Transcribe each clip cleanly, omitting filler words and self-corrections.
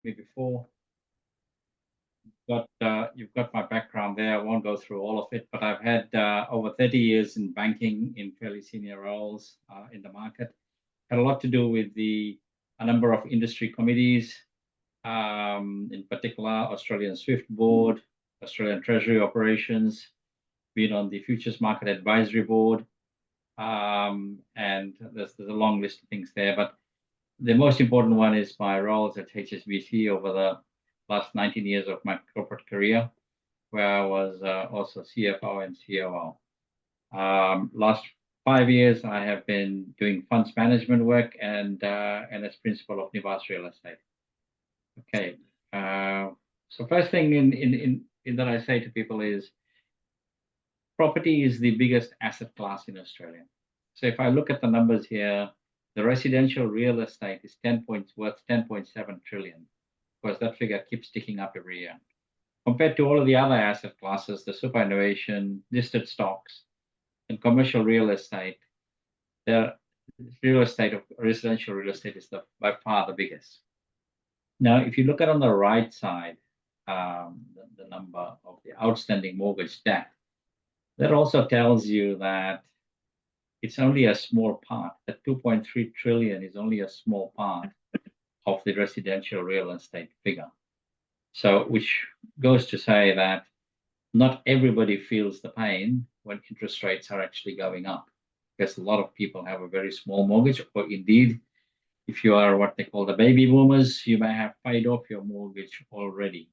me before. You've got my background there. I won't go through all of it, but I've had over 30 years in banking in fairly senior roles in the market. Had a lot to do with a number of industry committees, in particular Australian Swift Board, Australian Treasury Operations, been on the Futures Market Advisory Board, and there's a long list of things there. But the most important one is my roles at HSBC over the last 19 years of my corporate career, where I was also CFO and COO. Last 5 years, I have been doing funds management work and as principal of Nivas Real Estate. Okay, so first thing in that I say to people is property is the biggest asset class in Australia. So if I look at the numbers here, the residential real estate is worth 10.7 trillion. Of course, that figure keeps ticking up every year. Compared to all of the other asset classes, the superannuation, listed stocks, and commercial real estate, the residential real estate is by far the biggest. Now, if you look at on the right side, the number of the outstanding mortgage debt, that also tells you that it's only a small part. That 2.3 trillion is only a small part of the residential real estate figure. So, which goes to say that not everybody feels the pain when interest rates are actually going up, because a lot of people have a very small mortgage, or indeed, if you are what they call the baby boomers, you may have paid off your mortgage already.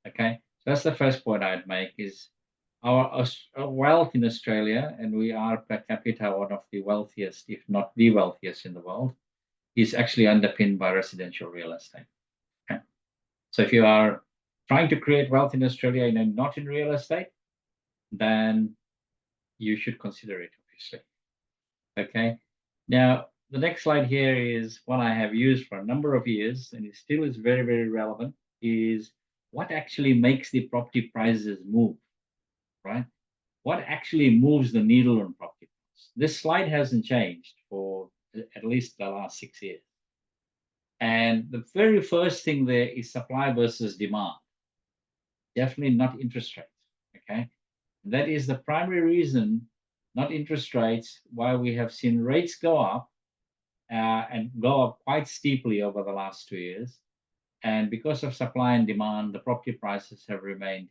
Okay, so that's the first point I'd make is our wealth in Australia, and we are per capita one of the wealthiest, if not the wealthiest in the world, is actually underpinned by residential real estate. Okay? So if you are trying to create wealth in Australia and not in real estate, then you should consider it, obviously. Okay. Now, the next slide here is one I have used for a number of years, and it still is very, very relevant, is what actually makes the property prices move, right? What actually moves the needle on property prices? This slide hasn't changed for at least the last 6 years. And the very first thing there is supply versus demand. Definitely not interest rates, okay? That is the primary reason, not interest rates, why we have seen rates go up and go up quite steeply over the last 2 years. And because of supply and demand, the property prices have remained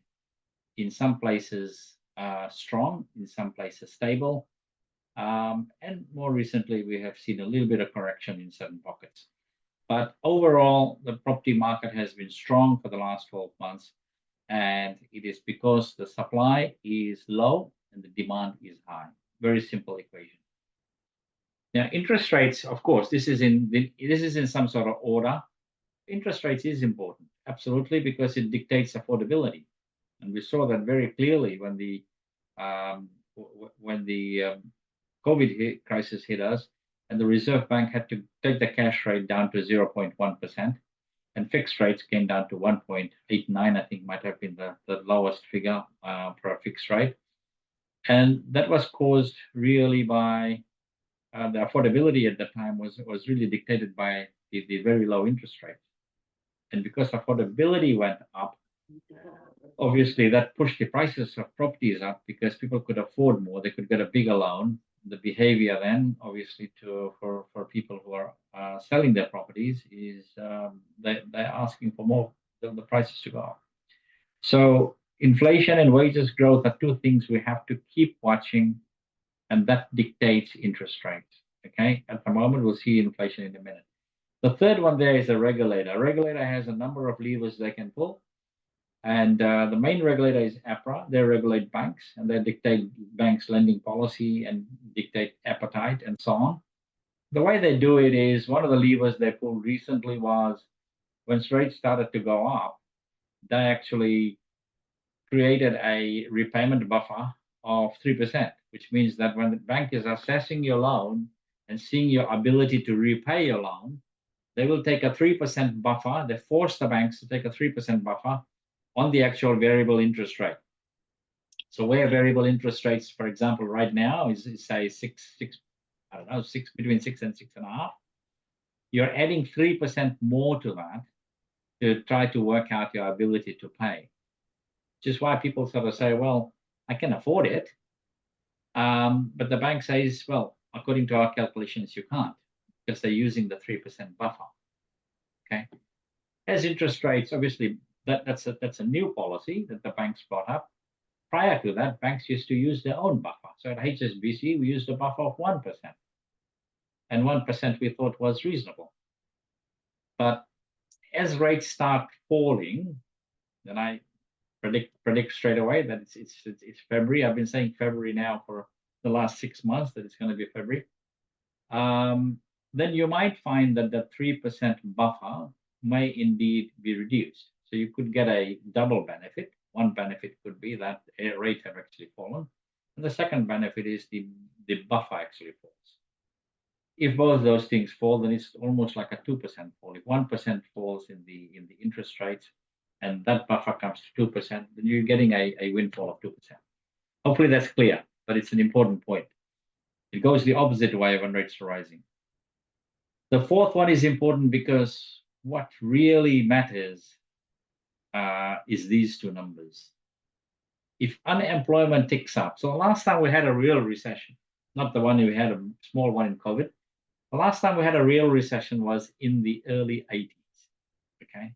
in some places strong, in some places stable. And more recently, we have seen a little bit of correction in certain pockets. But overall, the property market has been strong for the last 12 months. And it is because the supply is low and the demand is high. Very simple equation. Now, interest rates, of course, this is in some sort of order. Interest rates is important, absolutely, because it dictates affordability. And we saw that very clearly when the COVID crisis hit us, and the Reserve Bank had to take the cash rate down to 0.1%, and fixed rates came down to 1.89, I think might have been the lowest figure for a fixed rate. And that was caused really by the affordability at the time was really dictated by the very low interest rates. And because affordability went up, obviously that pushed the prices of properties up because people could afford more, they could get a bigger loan. The behavior then, obviously, for people who are selling their properties is they're asking for more, the prices to go up. So inflation and wages growth are two things we have to keep watching, and that dictates interest rates. Okay, at the moment we'll see inflation in a minute. The third one there is a regulator. A regulator has a number of levers they can pull. And the main regulator is APRA. They regulate banks and they dictate banks' lending policy and dictate appetite and so on. The way they do it is one of the levers they pulled recently was when rates started to go up, they actually created a repayment buffer of 3%, which means that when the bank is assessing your loan and seeing your ability to repay your loan, they will take a 3% buffer. They force the banks to take a 3% buffer on the actual variable interest rate. So where variable interest rates, for example, right now is say between 6 and 6.5. You're adding 3% more to that to try to work out your ability to pay. Which is why people sort of say, well, I can afford it. But the bank says, well, according to our calculations, you can't, because they're using the 3% buffer. Okay. As interest rates, obviously, that's a new policy that the banks brought up. Prior to that, banks used to use their own buffer. So at HSBC, we used a buffer of 1%. And 1% we thought was reasonable. But as rates start falling, then I predict straight away that it's February. I've been saying February now for the last 6 months that it's going to be February. Then you might find that the 3% buffer may indeed be reduced. So you could get a double benefit. One benefit could be that a rate have actually fallen. And the second benefit is the buffer actually falls. If both those things fall, then it's almost like a 2% fall. If 1% falls in the interest rates and that buffer comes to 2%, then you're getting a windfall of 2%. Hopefully that's clear, but it's an important point. It goes the opposite way when rates are rising. The fourth one is important because what really matters is these two numbers. If unemployment ticks up, so last time we had a real recession, not the one we had a small one in COVID. The last time we had a real recession was in the early 80s. Okay.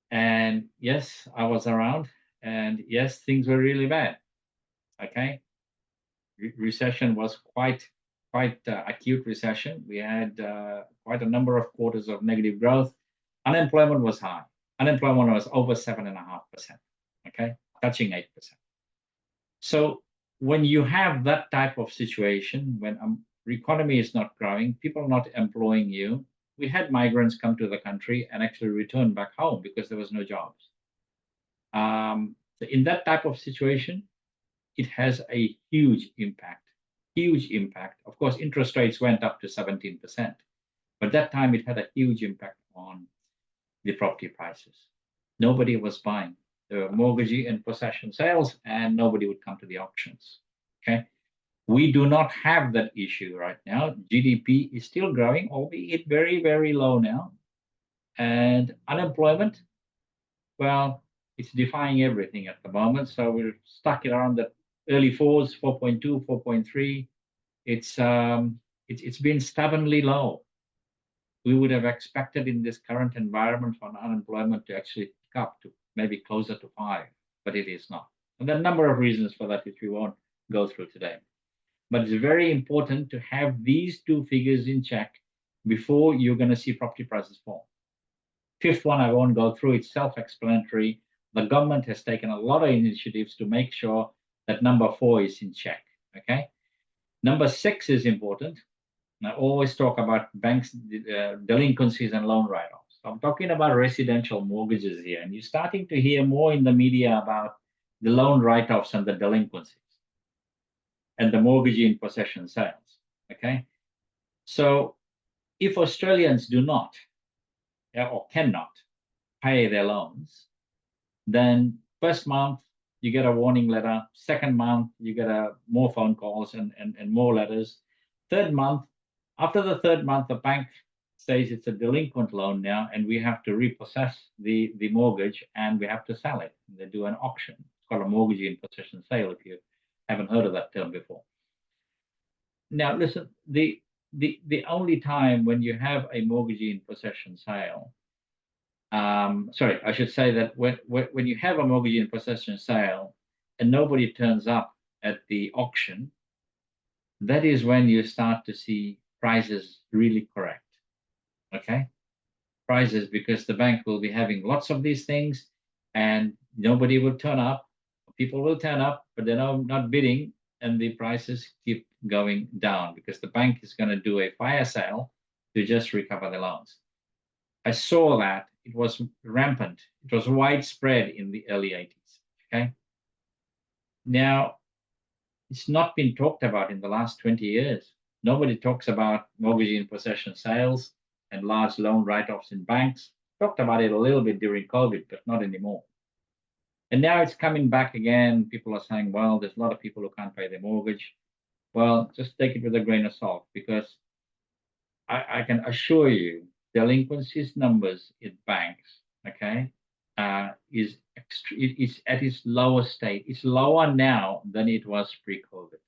And yes, I was around, and yes, things were really bad. Okay. Recession was quite acute recession. We had quite a number of quarters of negative growth. Unemployment was high. Unemployment was over 7.5%. Okay, touching 8%. So when you have that type of situation, when the economy is not growing, people are not employing you. We had migrants come to the country and actually return back home because there was no jobs. So in that type of situation, it has a huge impact. Huge impact. Of course, interest rates went up to 17%, but that time it had a huge impact on the property prices. Nobody was buying. There were mortgagee and possession sales, and nobody would come to the auctions. Okay, we do not have that issue right now. GDP is still growing, albeit very, very low now, and unemployment, well, it's defying everything at the moment. So we're stuck around the early fours, 4.2, 4.3. It's been stubbornly low. We would have expected in this current environment for unemployment to actually pick up to maybe closer to 5, but it is not. And there are a number of reasons for that, which we won't go through today. But it's very important to have these two figures in check before you're going to see property prices fall. Fifth one, I won't go through. It's self-explanatory. The government has taken a lot of initiatives to make sure that number 4 is in check. Okay. Number 6 is important. I always talk about banks, delinquencies and loan write-offs. I'm talking about residential mortgages here, and you're starting to hear more in the media about the loan write-offs and the delinquencies and the mortgagee in possession sales. Okay. So if Australians do not or cannot pay their loans, then first month you get a warning letter. Second month you get more phone calls and more letters. Third month, after the third month, the bank says it's a delinquent loan now, and we have to repossess the mortgage and we have to sell it. They do an auction. It's called a mortgagee in possession sale, if you haven't heard of that term before. Now, listen, the only time when you have a mortgagee in possession sale, sorry, I should say that when you have a mortgagee in possession sale and nobody turns up at the auction, that is when you start to see prices really correct. Okay, prices, because the bank will be having lots of these things and nobody will turn up. People will turn up, but they're not bidding, and the prices keep going down because the bank is going to do a fire sale to just recover the loans. I saw that. It was rampant. It was widespread in the early 80s. Okay. Now, it's not been talked about in the last 20 years. Nobody talks about mortgagee in possession sales and large loan write-offs in banks. Talked about it a little bit during COVID, but not anymore. And now it's coming back again. People are saying, well, there's a lot of people who can't pay their mortgage. Well, just take it with a grain of salt, because I can assure you delinquencies numbers in banks, it's at its lowest state. It's lower now than it was pre-COVID.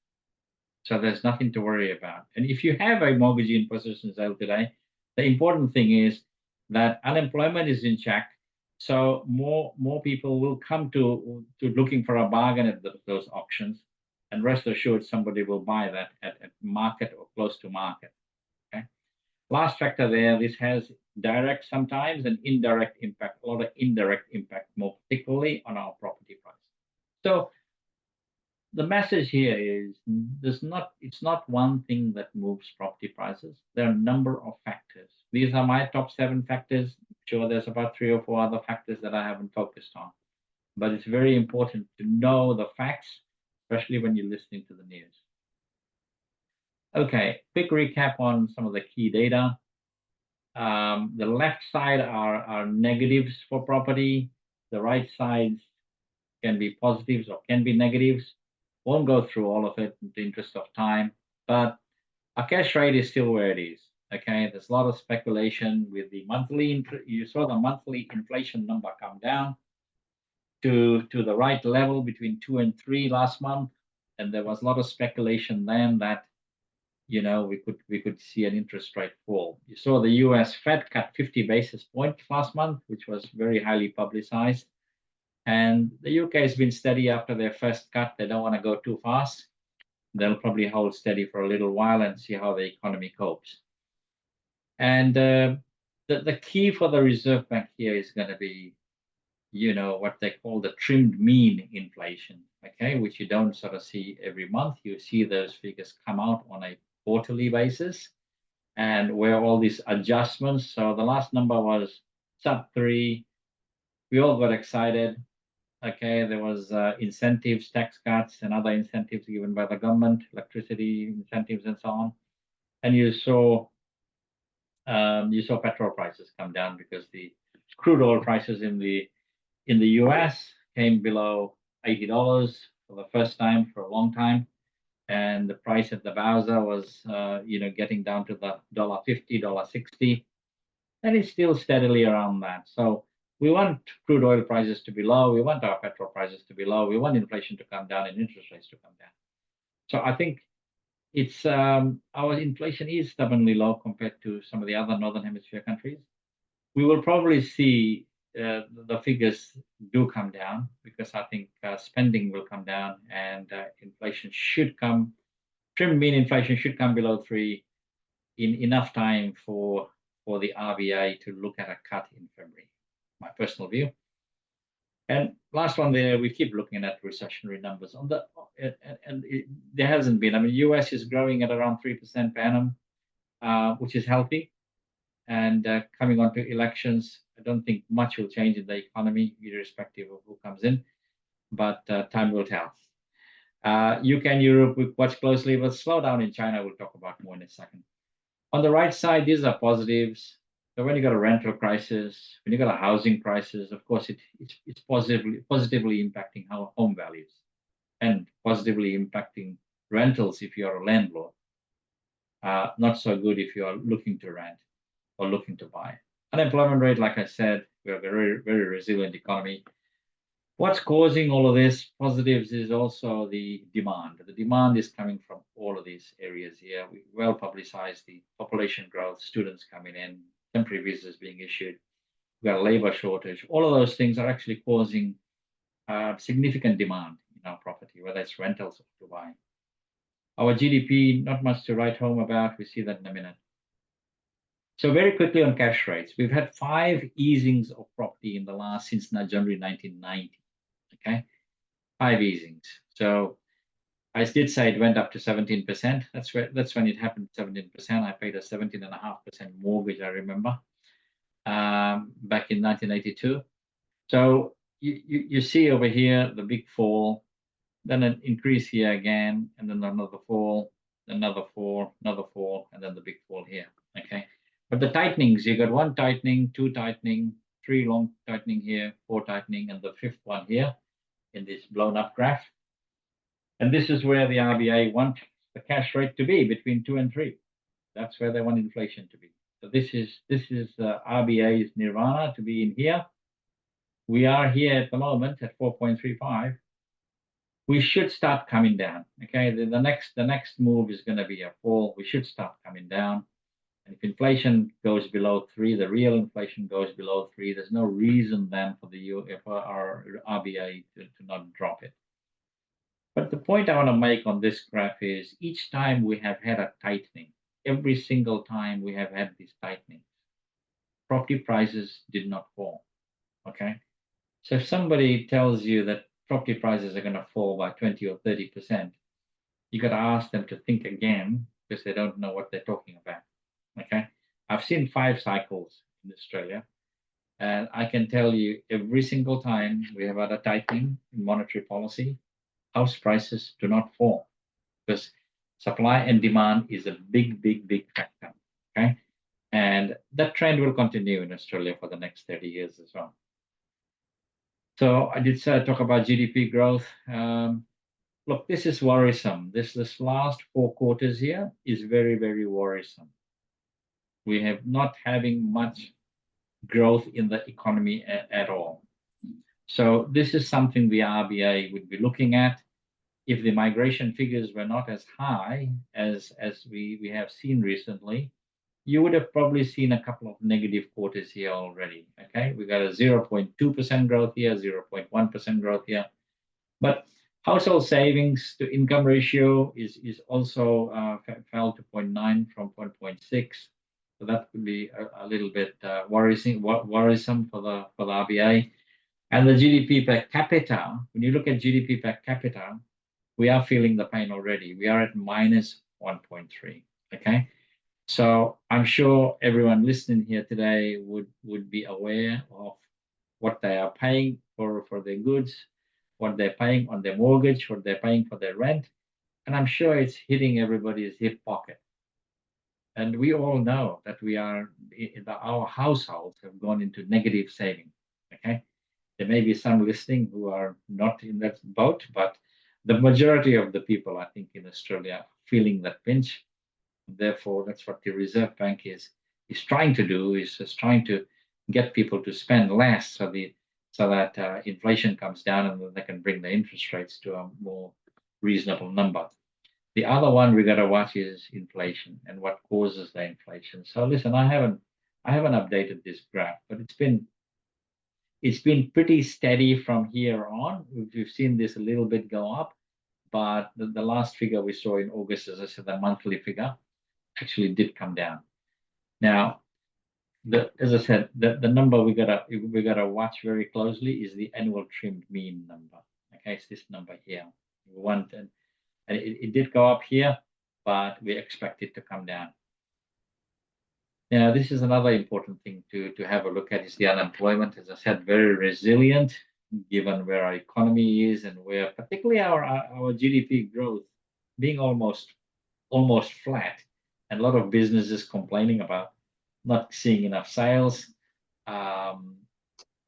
So there's nothing to worry about. And if you have a mortgage in possession sale today, the important thing is that unemployment is in check. So more people will come to looking for a bargain at those auctions, and rest assured somebody will buy that at market or close to market. Okay. Last factor there, this has direct sometimes and indirect impact, a lot of indirect impact, more particularly on our property price. So the message here is it's not one thing that moves property prices. There are a number of factors. These are my top 7 factors. I'm sure there's about 3 or 4 other factors that I haven't focused on. But it's very important to know the facts, especially when you're listening to the news. Okay, quick recap on some of the key data. The left side are negatives for property. The right sides can be positives or can be negatives. Won't go through all of it in the interest of time, but our cash rate is still where it is. Okay, there's a lot of speculation with the monthly. You saw the monthly inflation number come down to the right level between 2 and 3 last month, and there was a lot of speculation then that we could see an interest rate fall. You saw the U.S. Fed cut 50 basis points last month, which was very highly publicized. And the UK has been steady after their first cut. They don't want to go too fast. They'll probably hold steady for a little while and see how the economy copes. And the key for the Reserve Bank here is going to be, what they call the trimmed mean inflation, okay, which you don't sort of see every month. You see those figures come out on a quarterly basis, and where all these adjustments. So the last number was sub 3. We all got excited. Okay, there was incentives, tax cuts, and other incentives given by the government, electricity incentives, and so on. And you saw petrol prices come down because the crude oil prices in the US came below $80 for the first time for a long time, and the price at the Bowser was getting down to the $1.50, $1.60, and it's still steadily around that. So we want crude oil prices to be low. We want our petrol prices to be low. We want inflation to come down and interest rates to come down. So I think it's our inflation is stubbornly low compared to some of the other Northern Hemisphere countries. We will probably see the figures do come down because I think spending will come down and inflation should come. Trim mean inflation should come below 3 in enough time for the RBA to look at a cut in February. My personal view. And last one there, we keep looking at recessionary numbers on there hasn't been. I mean, US is growing at around 3% per annum, which is healthy. And coming on to elections, I don't think much will change in the economy, irrespective of who comes in, but time will tell. UK and Europe, we watch closely, but slowdown in China, we'll talk about more in a second. On the right side, these are positives. So when you got a rental crisis, when you got a housing crisis, of course, it's positively impacting our home values and positively impacting rentals if you're a landlord. Not so good if you are looking to rent or looking to buy. Unemployment rate, like I said, we have a very, very resilient economy. What's causing all of this positives is also the demand. The demand is coming from all of these areas here. We well publicized the population growth, students coming in, temporary visas being issued. We've got a labor shortage. All of those things are actually causing significant demand in our property, whether it's rentals or to buy. Our GDP, not much to write home about. We see that in a minute. So very quickly on cash rates, we've had 5 easings of property in the last since January 1990. Okay, 5 easings. So I did say it went up to 17%. That's when it happened. 17%. I paid a 17.5% mortgage. I remember back in 1982. So you see over here the big fall, then an increase here again, and then another fall, another fall, another fall, and then the big fall here. Okay, but the tightenings, you got 1 tightening, 2 tightening, 3 long tightening here, 4 tightening, and the 5th one here in this blown up graph. And this is where the RBA want the cash rate to be, between 2 and 3. That's where they want inflation to be. So this is RBA's nirvana, to be in here. We are here at the moment at 4.35. We should start coming down. Okay, the next move is going to be a fall. We should start coming down. And if inflation goes below 3, the real inflation goes below 3, there's no reason then for for our RBA to not drop it. But the point I want to make on this graph is each time we have had a tightening, every single time we have had this tightening, property prices did not fall. Okay. So if somebody tells you that property prices are going to fall by 20 or 30%, you got to ask them to think again because they don't know what they're talking about. Okay. I've seen 5 cycles in Australia, and I can tell you every single time we have had a tightening in monetary policy, house prices do not fall because supply and demand is a big, big, big factor. Okay. And that trend will continue in Australia for the next 30 years as well. So I did talk about GDP growth. Look, this is worrisome. This last 4 quarters here is very, very worrisome. We have not having much growth in the economy at all. So this is something the RBA would be looking at. If the migration figures were not as high as we have seen recently, you would have probably seen a couple of negative quarters here already. Okay, we got a 0.2% growth here, 0.1% growth here. But household savings to income ratio is also fell to 0.9 from 1.6. So that could be a little bit worrisome for the RBA. And the GDP per capita, when you look at GDP per capita, we are feeling the pain already. We are at minus 1.3. Okay. So I'm sure everyone listening here today would be aware of what they are paying for their goods, what they're paying on their mortgage, what they're paying for their rent. And I'm sure it's hitting everybody's hip pocket. And we all know that our households have gone into negative saving. Okay. There may be some listening who are not in that boat, but the majority of the people, I think, in Australia are feeling that pinch. Therefore, that's what the Reserve Bank is trying to do, is just trying to get people to spend less so that inflation comes down and then they can bring the interest rates to a more reasonable number. The other one we got to watch is inflation and what causes the inflation. So listen, I haven't updated this graph, but it's been pretty steady from here on. We've seen this a little bit go up, but the last figure we saw in August, as I said, the monthly figure actually did come down. Now, as I said, the number we gotta watch very closely is the annual trimmed mean number. Okay, it's this number here. And it did go up here, but we expect it to come down. Now, this is another important thing to have a look at is the unemployment. As I said, very resilient given where our economy is and where particularly our GDP growth being almost flat, and a lot of businesses complaining about not seeing enough sales.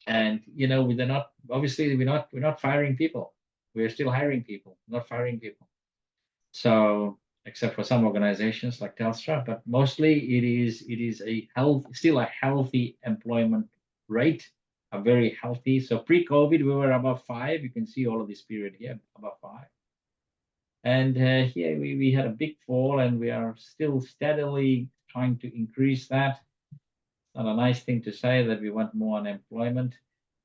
And they're not, obviously we're not firing people. We're still hiring people, not firing people. So except for some organizations like Telstra, but mostly it is still a healthy employment rate, a very healthy. So pre-COVID we were above 5. You can see all of this period here above 5. And here we had a big fall, and we are still steadily trying to increase that. It's not a nice thing to say that we want more unemployment,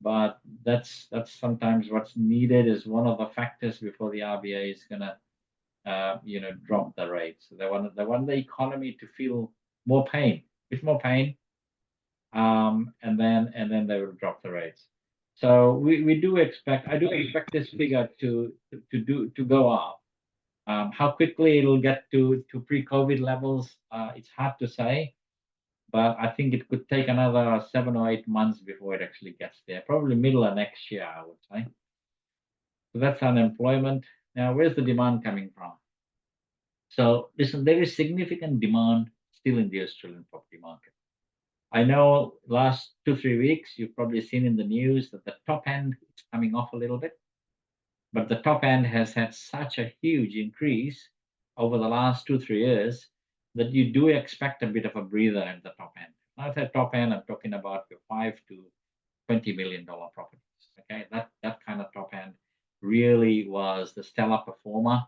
but that's sometimes what's needed is one of the factors before the RBA is going to drop the rates. So they want the economy to feel more pain, bit more pain, and then they will drop the rates. So I do expect this figure to go up. How quickly it'll get to pre-COVID levels, it's hard to say, but I think it could take another 7 or 8 months before it actually gets there. Probably middle of next year, I would say. So that's unemployment. Now, where's the demand coming from? So listen, there is significant demand still in the Australian property market. I know last 2-3 weeks, you've probably seen in the news that the top end is coming off a little bit, but the top end has had such a huge increase over the last 2-3 years that you do expect a bit of a breather at the top end. When I say top end, I'm talking about your 5 to $20 million properties. Okay, that kind of top end really was the stellar performer.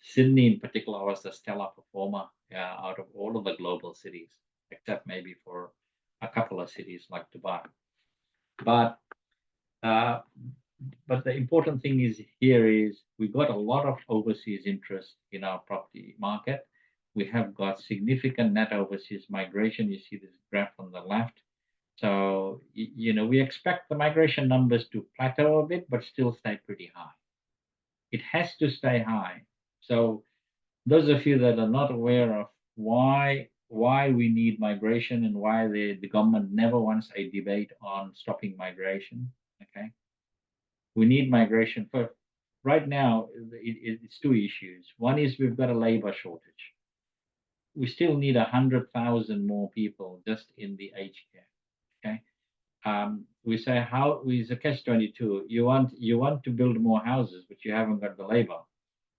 Sydney in particular was the stellar performer out of all of the global cities, except maybe for a couple of cities like Dubai. But the important thing is here is we got a lot of overseas interest in our property market. We have got significant net overseas migration. You see this graph on the left. So, we expect the migration numbers to plateau a bit, but still stay pretty high. It has to stay high. So those of you that are not aware of why we need migration and why the government never wants a debate on stopping migration, okay? We need migration for right now. It's two issues. One is we've got a labor shortage. We still need 100,000 more people just in the aged care. Okay, we say how is a catch-22. You want to build more houses, but you haven't got the labor.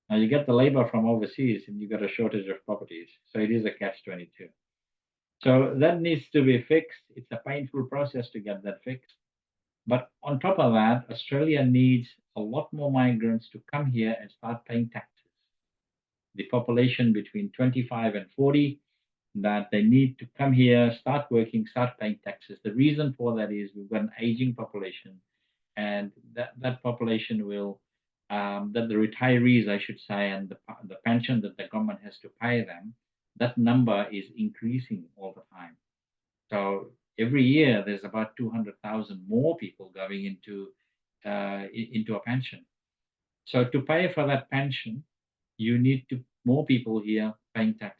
Now you get the labor from overseas, and you got a shortage of properties. So it is a catch-22. So that needs to be fixed. It's a painful process to get that fixed. But on top of that, Australia needs a lot more migrants to come here and start paying taxes. The population between 25 and 40, that they need to come here, start working, start paying taxes. The reason for that is we've got an aging population, and that population will, that the retirees, I should say, and the pension that the government has to pay them, that number is increasing all the time. So every year there's about 200,000 more people going into a pension. So to pay for that pension, you need more people here paying taxes.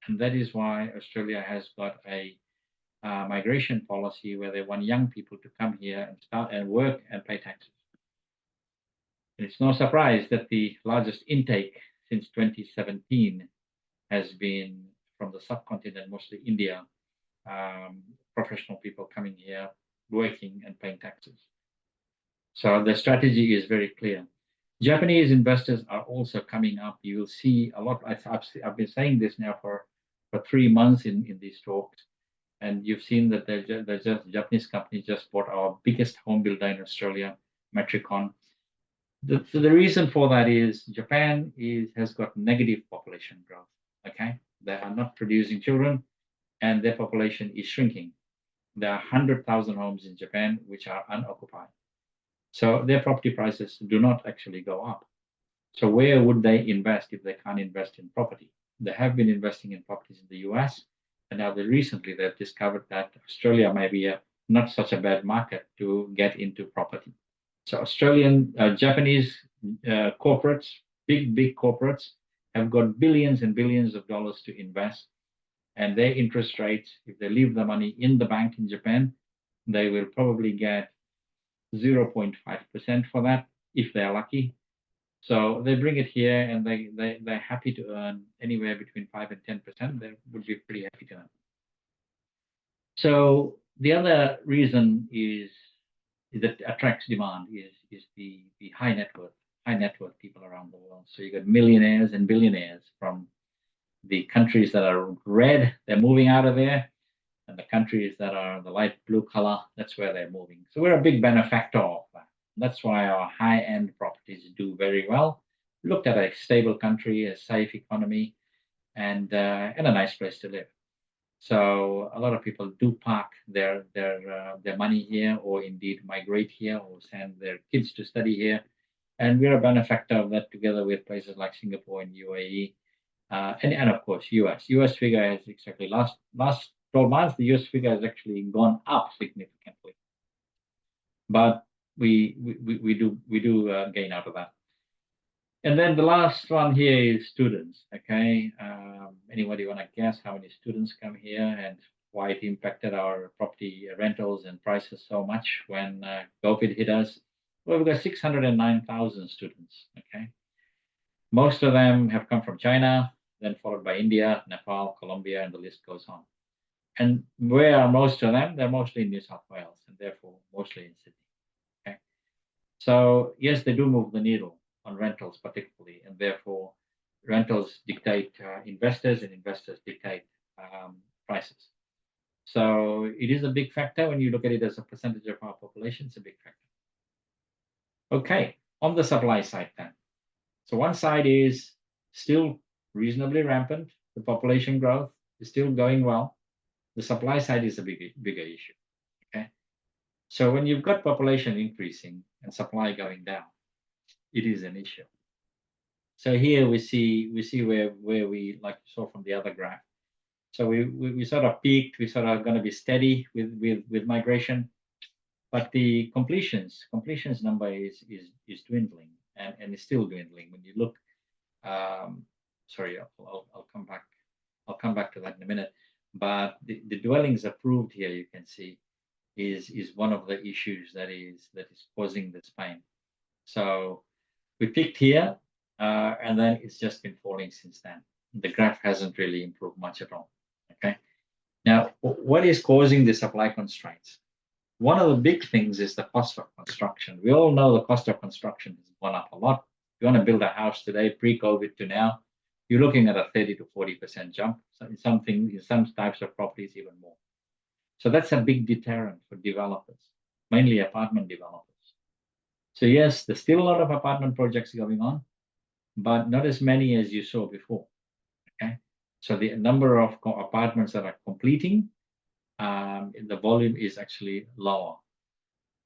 And that is why Australia has got a migration policy where they want young people to come here and start and work and pay taxes. And it's no surprise that the largest intake since 2017 has been from the subcontinent, mostly India, professional people coming here, working and paying taxes. So the strategy is very clear. Japanese investors are also coming up. You will see a lot. I've been saying this now for 3 months in these talks, and you've seen that there's just Japanese company just bought our biggest home builder in Australia, Metricon. So the reason for that is Japan has got negative population growth. Okay, they are not producing children, and their population is shrinking. There are 100,000 homes in Japan which are unoccupied. So their property prices do not actually go up. So where would they invest if they can't invest in property? They have been investing in properties in the US, and now recently they've discovered that Australia may be not such a bad market to get into property. So Australian, Japanese corporates, big corporates, have got billions and billions of dollars to invest, and their interest rates, if they leave the money in the bank in Japan, they will probably get 0.5% for that if they're lucky. So they bring it here, and they're happy to earn anywhere between 5 and 10%. They would be pretty happy to earn. So the other reason that attracts demand is the high net worth people around the world. So you got millionaires and billionaires from the countries that are red, they're moving out of there, and the countries that are the light blue color, that's where they're moving. So we're a big benefactor of that. That's why our high-end properties do very well. Looked at a stable country, a safe economy, and a nice place to live. So a lot of people do park their money here, or indeed migrate here, or send their kids to study here. And we're a benefactor of that, together with places like Singapore and UAE, and of course US. US figure has exactly last 12 months. The US figure has actually gone up significantly, but we do gain out of that. And then the last one here is students. Okay, anybody want to guess how many students come here and why it impacted our property rentals and prices so much when COVID hit us? Well, we've got 609,000 students. Okay, most of them have come from China, then followed by India, Nepal, Colombia, and the list goes on. And where are most of them? They're mostly in New South Wales, and therefore mostly in Sydney. Okay, so yes, they do move the needle on rentals particularly, and therefore rentals dictate investors, and investors dictate prices. So it is a big factor when you look at it as a percentage of our population. It's a big factor. Okay, on the supply side then. So one side is still reasonably rampant. The population growth is still going well. The supply side is a bigger issue. Okay. So when you've got population increasing and supply going down, it is an issue. So here we see where we, like you saw from the other graph. So we sort of peaked. We sort of going to be steady with migration, but the completions number is dwindling and is still dwindling. When you look, sorry, I'll come back. I'll come back to that in a minute. But the dwellings approved here, you can see, is one of the issues that is causing this pain. So we peaked here, and then it's just been falling since then. The graph hasn't really improved much at all. Okay. Now, what is causing the supply constraints? One of the big things is the cost of construction. We all know the cost of construction has gone up a lot. If you want to build a house today, pre-COVID to now, you're looking at a 30 to 40% jump. So in some types of properties, even more. So that's a big deterrent for developers, mainly apartment developers. So yes, there's still a lot of apartment projects going on, but not as many as you saw before. Okay, so the number of apartments that are completing, the volume is actually lower.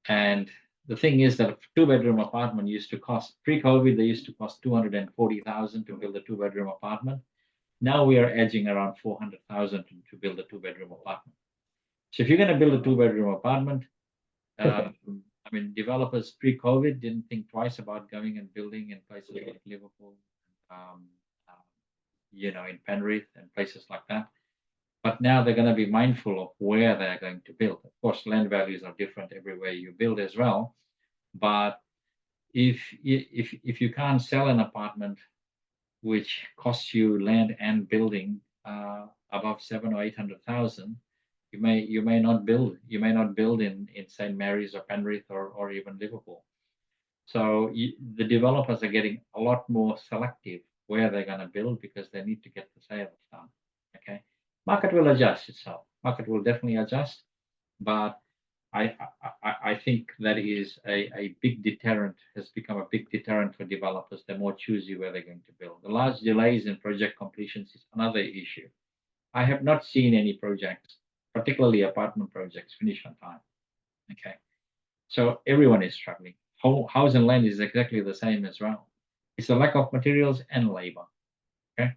And the thing is that a two-bedroom apartment used to cost, pre-COVID, they used to cost 240,000 to build a two-bedroom apartment. Now we are edging around 400,000 to build a two-bedroom apartment. So if you're going to build a two-bedroom apartment, I mean, developers pre-COVID didn't think twice about going and building in places like Liverpool, in Penrith and places like that. But now they're going to be mindful of where they're going to build. Of course, land values are different everywhere you build as well. But if you can't sell an apartment which costs you land and building above 700,000 or 800,000, you may not build in St. Mary's or Penrith or even Liverpool. So the developers are getting a lot more selective where they're going to build because they need to get the sales done. Okay, market will adjust itself. Market will definitely adjust, but I think that is a big deterrent, has become a big deterrent for developers. They're more choosy where they're going to build. The large delays in project completions is another issue. I have not seen any projects, particularly apartment projects, finish on time. Okay, so everyone is struggling. House and land is exactly the same as well. It's a lack of materials and labor. Okay,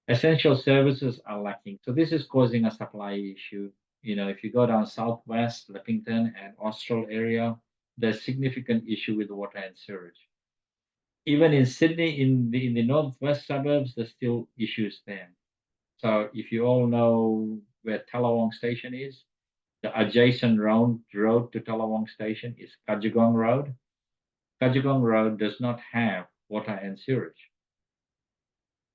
essential services are lacking, so this is causing a supply issue. If you go down southwest, Leppington and Austral area, there's significant issue with water and sewage. Even in Sydney, in the northwest suburbs, there's still issues there. So if you all know where Tallawong Station is, the adjacent road to Tallawong Station is Kajagong Road. Kajagong Road does not have water and sewage.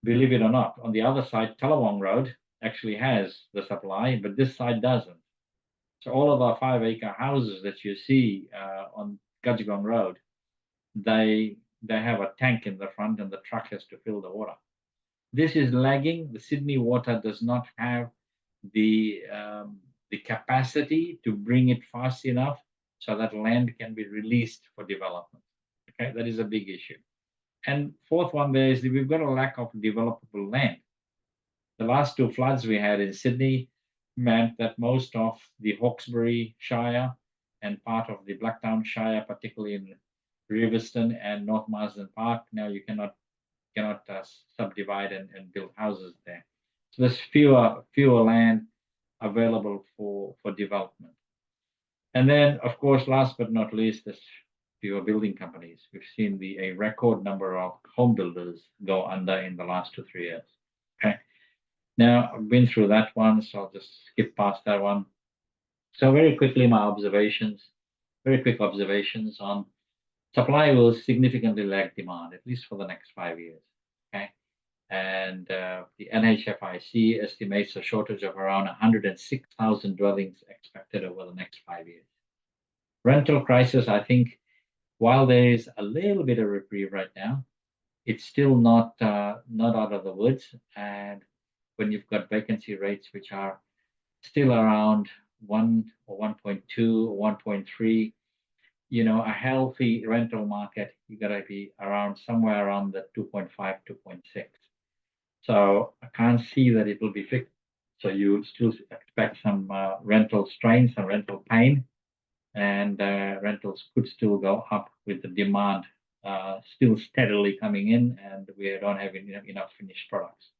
Believe it or not, on the other side, Tallawong Road actually has the supply, but this side doesn't. So all of our 5-acre houses that you see on Kajagong Road, they have a tank in the front and the truck has to fill the water. This is lagging. The Sydney Water does not have the capacity to bring it fast enough so that land can be released for development. Okay, that is a big issue. And fourth one there is that we've got a lack of developable land. The last two floods we had in Sydney meant that most of the Hawkesbury Shire and part of the Blacktown Shire, particularly in Riverston and North Marsden Park, now you cannot subdivide and build houses there. So there's fewer land available for development. And then, of course, last but not least, there's fewer building companies. We've seen a record number of home builders go under in the last 2-3 years. Okay. Now, I've been through that one, so I'll just skip past that one. So very quickly, very quick observations on supply will significantly lag demand, at least for the next 5 years. Okay. And the NHFIC estimates a shortage of around 106,000 dwellings expected over the next 5 years. Rental crisis, I think, while there is a little bit of reprieve right now, it's still not out of the woods. And when you've got vacancy rates which are still around 1 or 1.2 or 1.3. A healthy rental market, you got to be around somewhere around the 2.5, 2.6. So I can't see that it will be fixed. So you still expect some rental strains and rental pain, and rentals could still go up with the demand still steadily coming in, and we don't have enough finished products.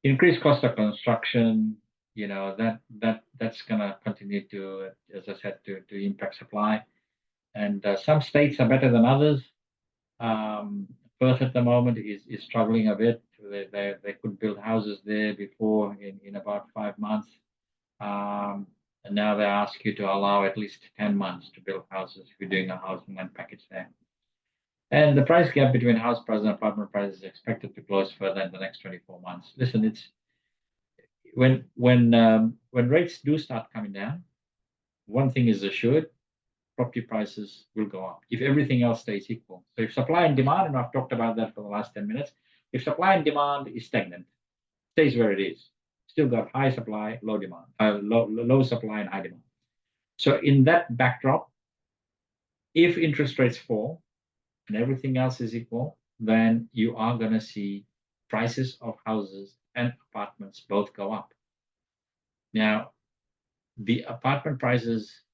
Increased cost of construction, that's gonna continue to, as I said, to impact supply. And some states are better than others. Perth at the moment is struggling a bit. They could build houses there before in about 5 months. And now they ask you to allow at least 10 months to build houses if you're doing a housing land package there. And the price gap between house price and apartment price is expected to close further in the next 24 months. Listen, it's when rates do start coming down, one thing is assured: property prices will go up if everything else stays equal. So if supply and demand, and I've talked about that for the last 10 minutes, if supply and demand is stagnant, stays where it is, still got high supply, low demand, low supply and high demand. So in that backdrop, if interest rates fall and everything else is equal, then you are going to see prices of houses and apartments both go up. Now, the apartment prices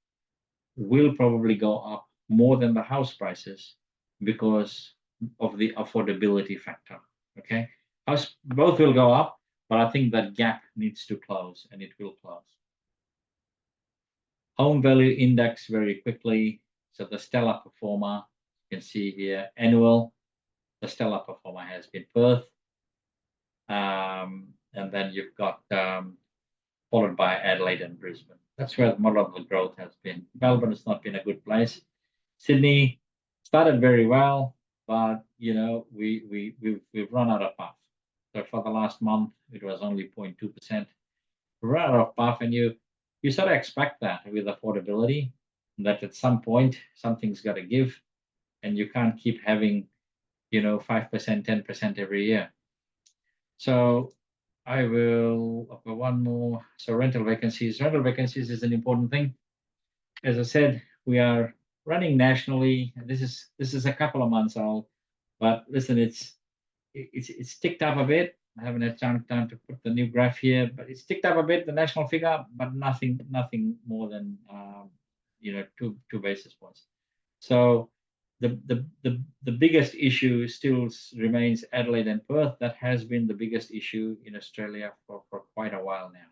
will probably go up more than the house prices because of the affordability factor. Okay, house both will go up, but I think that gap needs to close, and it will close. Home value index very quickly. So the stellar performer, you can see here, annual. The stellar performer has been Perth, and then you've got followed by Adelaide and Brisbane. That's where a lot of the growth has been. Melbourne has not been a good place. Sydney started very well, but we've run out of puff. So for the last month, it was only 0.2%. We run out of puff, and you sort of expect that with affordability, that at some point something's got to give, and you can't keep having 5%, 10% every year. So I will offer one more. So rental vacancies. Rental vacancies is an important thing. As I said, we are running nationally. This is a couple of months old, but listen, it's ticked up a bit. I haven't had time to put the new graph here, but it's ticked up a bit, the national figure, but nothing more than 2 basis points. So the biggest issue still remains Adelaide and Perth. That has been the biggest issue in Australia for quite a while now.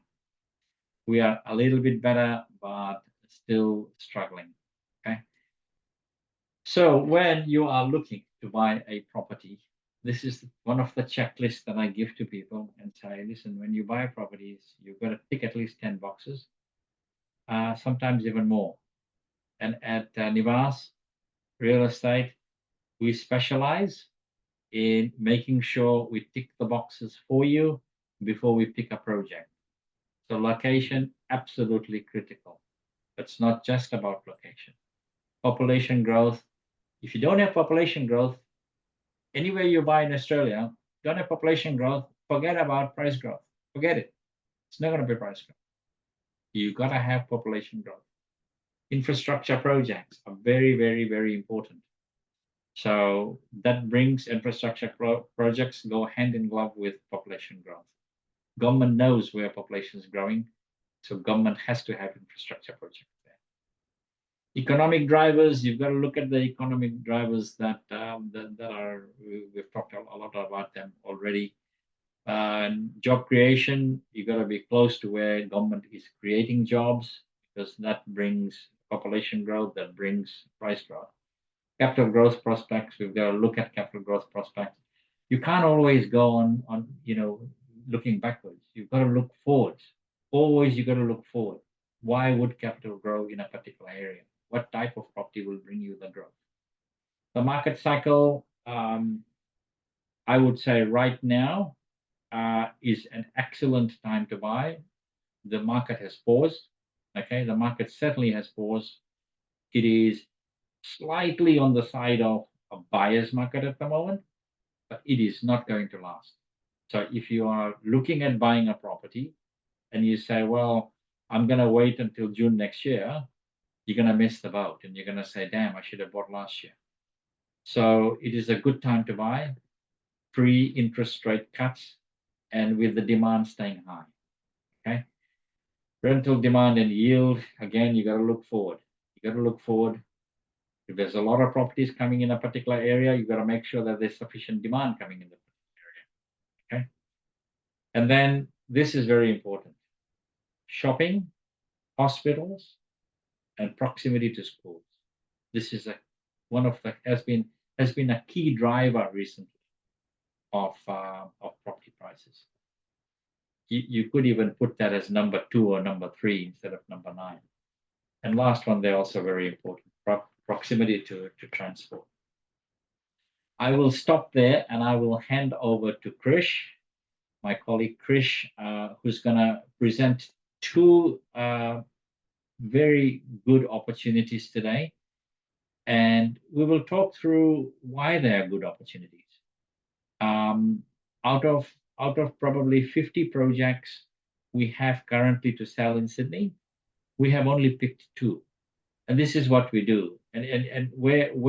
We are a little bit better, but still struggling. Okay. So when you are looking to buy a property, this is one of the checklists that I give to people and say, listen, when you buy properties, you've got to tick at least 10 boxes, sometimes even more. And at Nivas Real Estate, we specialize in making sure we tick the boxes for you before we pick a project. So location, absolutely critical. It's not just about location. Population growth. If you don't have population growth, anywhere you buy in Australia, don't have population growth, forget about price growth. Forget it. It's not going to be price growth. You got to have population growth. Infrastructure projects are very, very, very important. So that brings infrastructure projects go hand in glove with population growth. Government knows where population is growing, so government has to have infrastructure projects there. Economic drivers, you've got to look at the economic drivers that are, we've talked a lot about them already. Job creation, you've got to be close to where government is creating jobs, because that brings population growth, that brings price growth. Capital growth prospects, we've got to look at capital growth prospects. You can't always go on looking backwards. You've got to look forwards. Always you got to look forward. Why would capital grow in a particular area? What type of property will bring you the growth? The market cycle, I would say right now is an excellent time to buy. The market has paused. Okay, the market certainly has paused. It is slightly on the side of a buyer's market at the moment, but it is not going to last. So if you are looking at buying a property and you say, well, I'm going to wait until June next year, you're going to miss the boat and you're going to say, damn, I should have bought last year. So it is a good time to buy, pre-interest rate cuts, and with the demand staying high. Okay. Rental demand and yield, again, you got to look forward. You got to look forward. If there's a lot of properties coming in a particular area, you got to make sure that there's sufficient demand coming in the area. Okay. And then this is very important. Shopping, hospitals, and proximity to schools. This is one of the has been a key driver recently of property prices. You could even put that as number 2 or number 3 instead of number 9. And last one, they're also very important, proximity to transport. I will stop there and I will hand over to Krish, my colleague Krish, who's going to present 2 very good opportunities today. And we will talk through why they are good opportunities. Out of probably 50 projects we have currently to sell in Sydney, we have only picked 2, and this is what we do. And where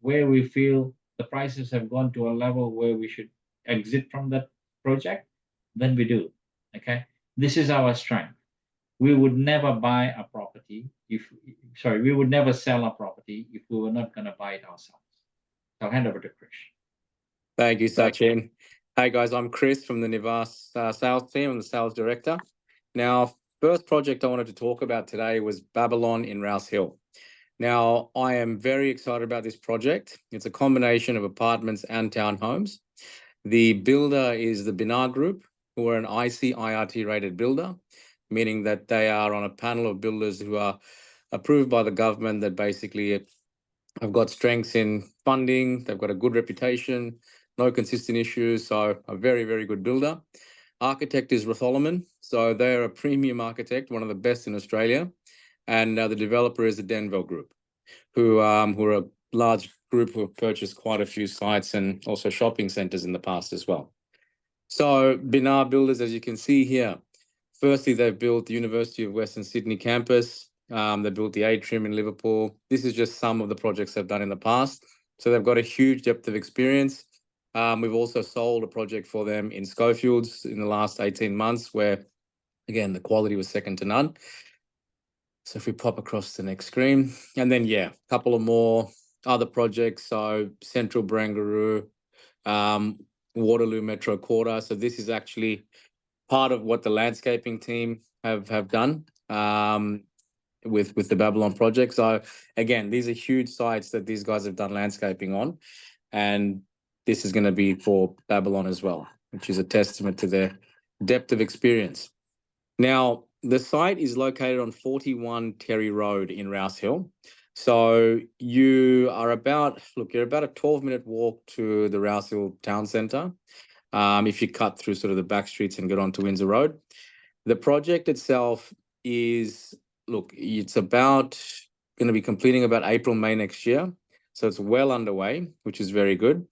we feel the prices have gone to a level where we should exit from that project, then we do. Okay, this is our strength. We would never buy a property we would never sell a property if we were not going to buy it ourselves. So I'll hand over to Krish. Thank you, Sachin. Hey guys, I'm Chris from the Nivas sales team. I'm the sales director. Now, first project I wanted to talk about today was Babylon in Rouse Hill. Now, I am very excited about this project. It's a combination of apartments and townhomes. The builder is the Binar Group, who are an ICIRT rated builder, meaning that they are on a panel of builders who are approved by the government that basically have got strengths in funding, they've got a good reputation, no consistent issues, so a very, very good builder. Architect is Rotholman, so they're a premium architect, one of the best in Australia. And the developer is the Denville Group, who are a large group who have purchased quite a few sites and also shopping centres in the past as well. So Binar Builders, as you can see here, firstly, they've built the University of Western Sydney campus. They built the Atrium in Liverpool. This is just some of the projects they've done in the past. So they've got a huge depth of experience. We've also sold a project for them in Schofields in the last 18 months where, again, the quality was second to none. So if we pop across the next screen, and then, yeah, a couple of more other projects. So Central Barangaroo, Waterloo Metro Quarter. So this is actually part of what the landscaping team have done with the Babylon project. So again, these are huge sites that these guys have done landscaping on, and this is going to be for Babylon as well, which is a testament to their depth of experience. Now, the site is located on 41 Terry Road in Rouse Hill. So you're about a 12-minute walk to the Rouse Hill town centre. If you cut through sort of the back streets and get onto Windsor Road. The project itself is, it's about going to be completing about April, May next year. So it's well underway, which is very good.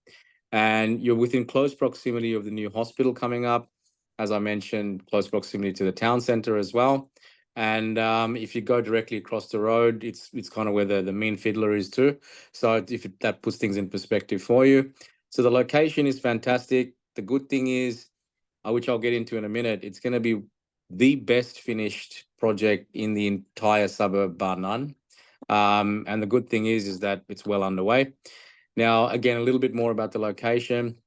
And you're within close proximity of the new hospital coming up. As I mentioned, close proximity to the town centre as well. And if you go directly across the road, it's kind of where the mean fiddler is too. So that puts things in perspective for you. So the location is fantastic. The good thing is, which I'll get into in a minute, it's going to be the best finished project in the entire suburb, bar none. And the good thing is that it's well underway. Now, again, a little bit more about the location.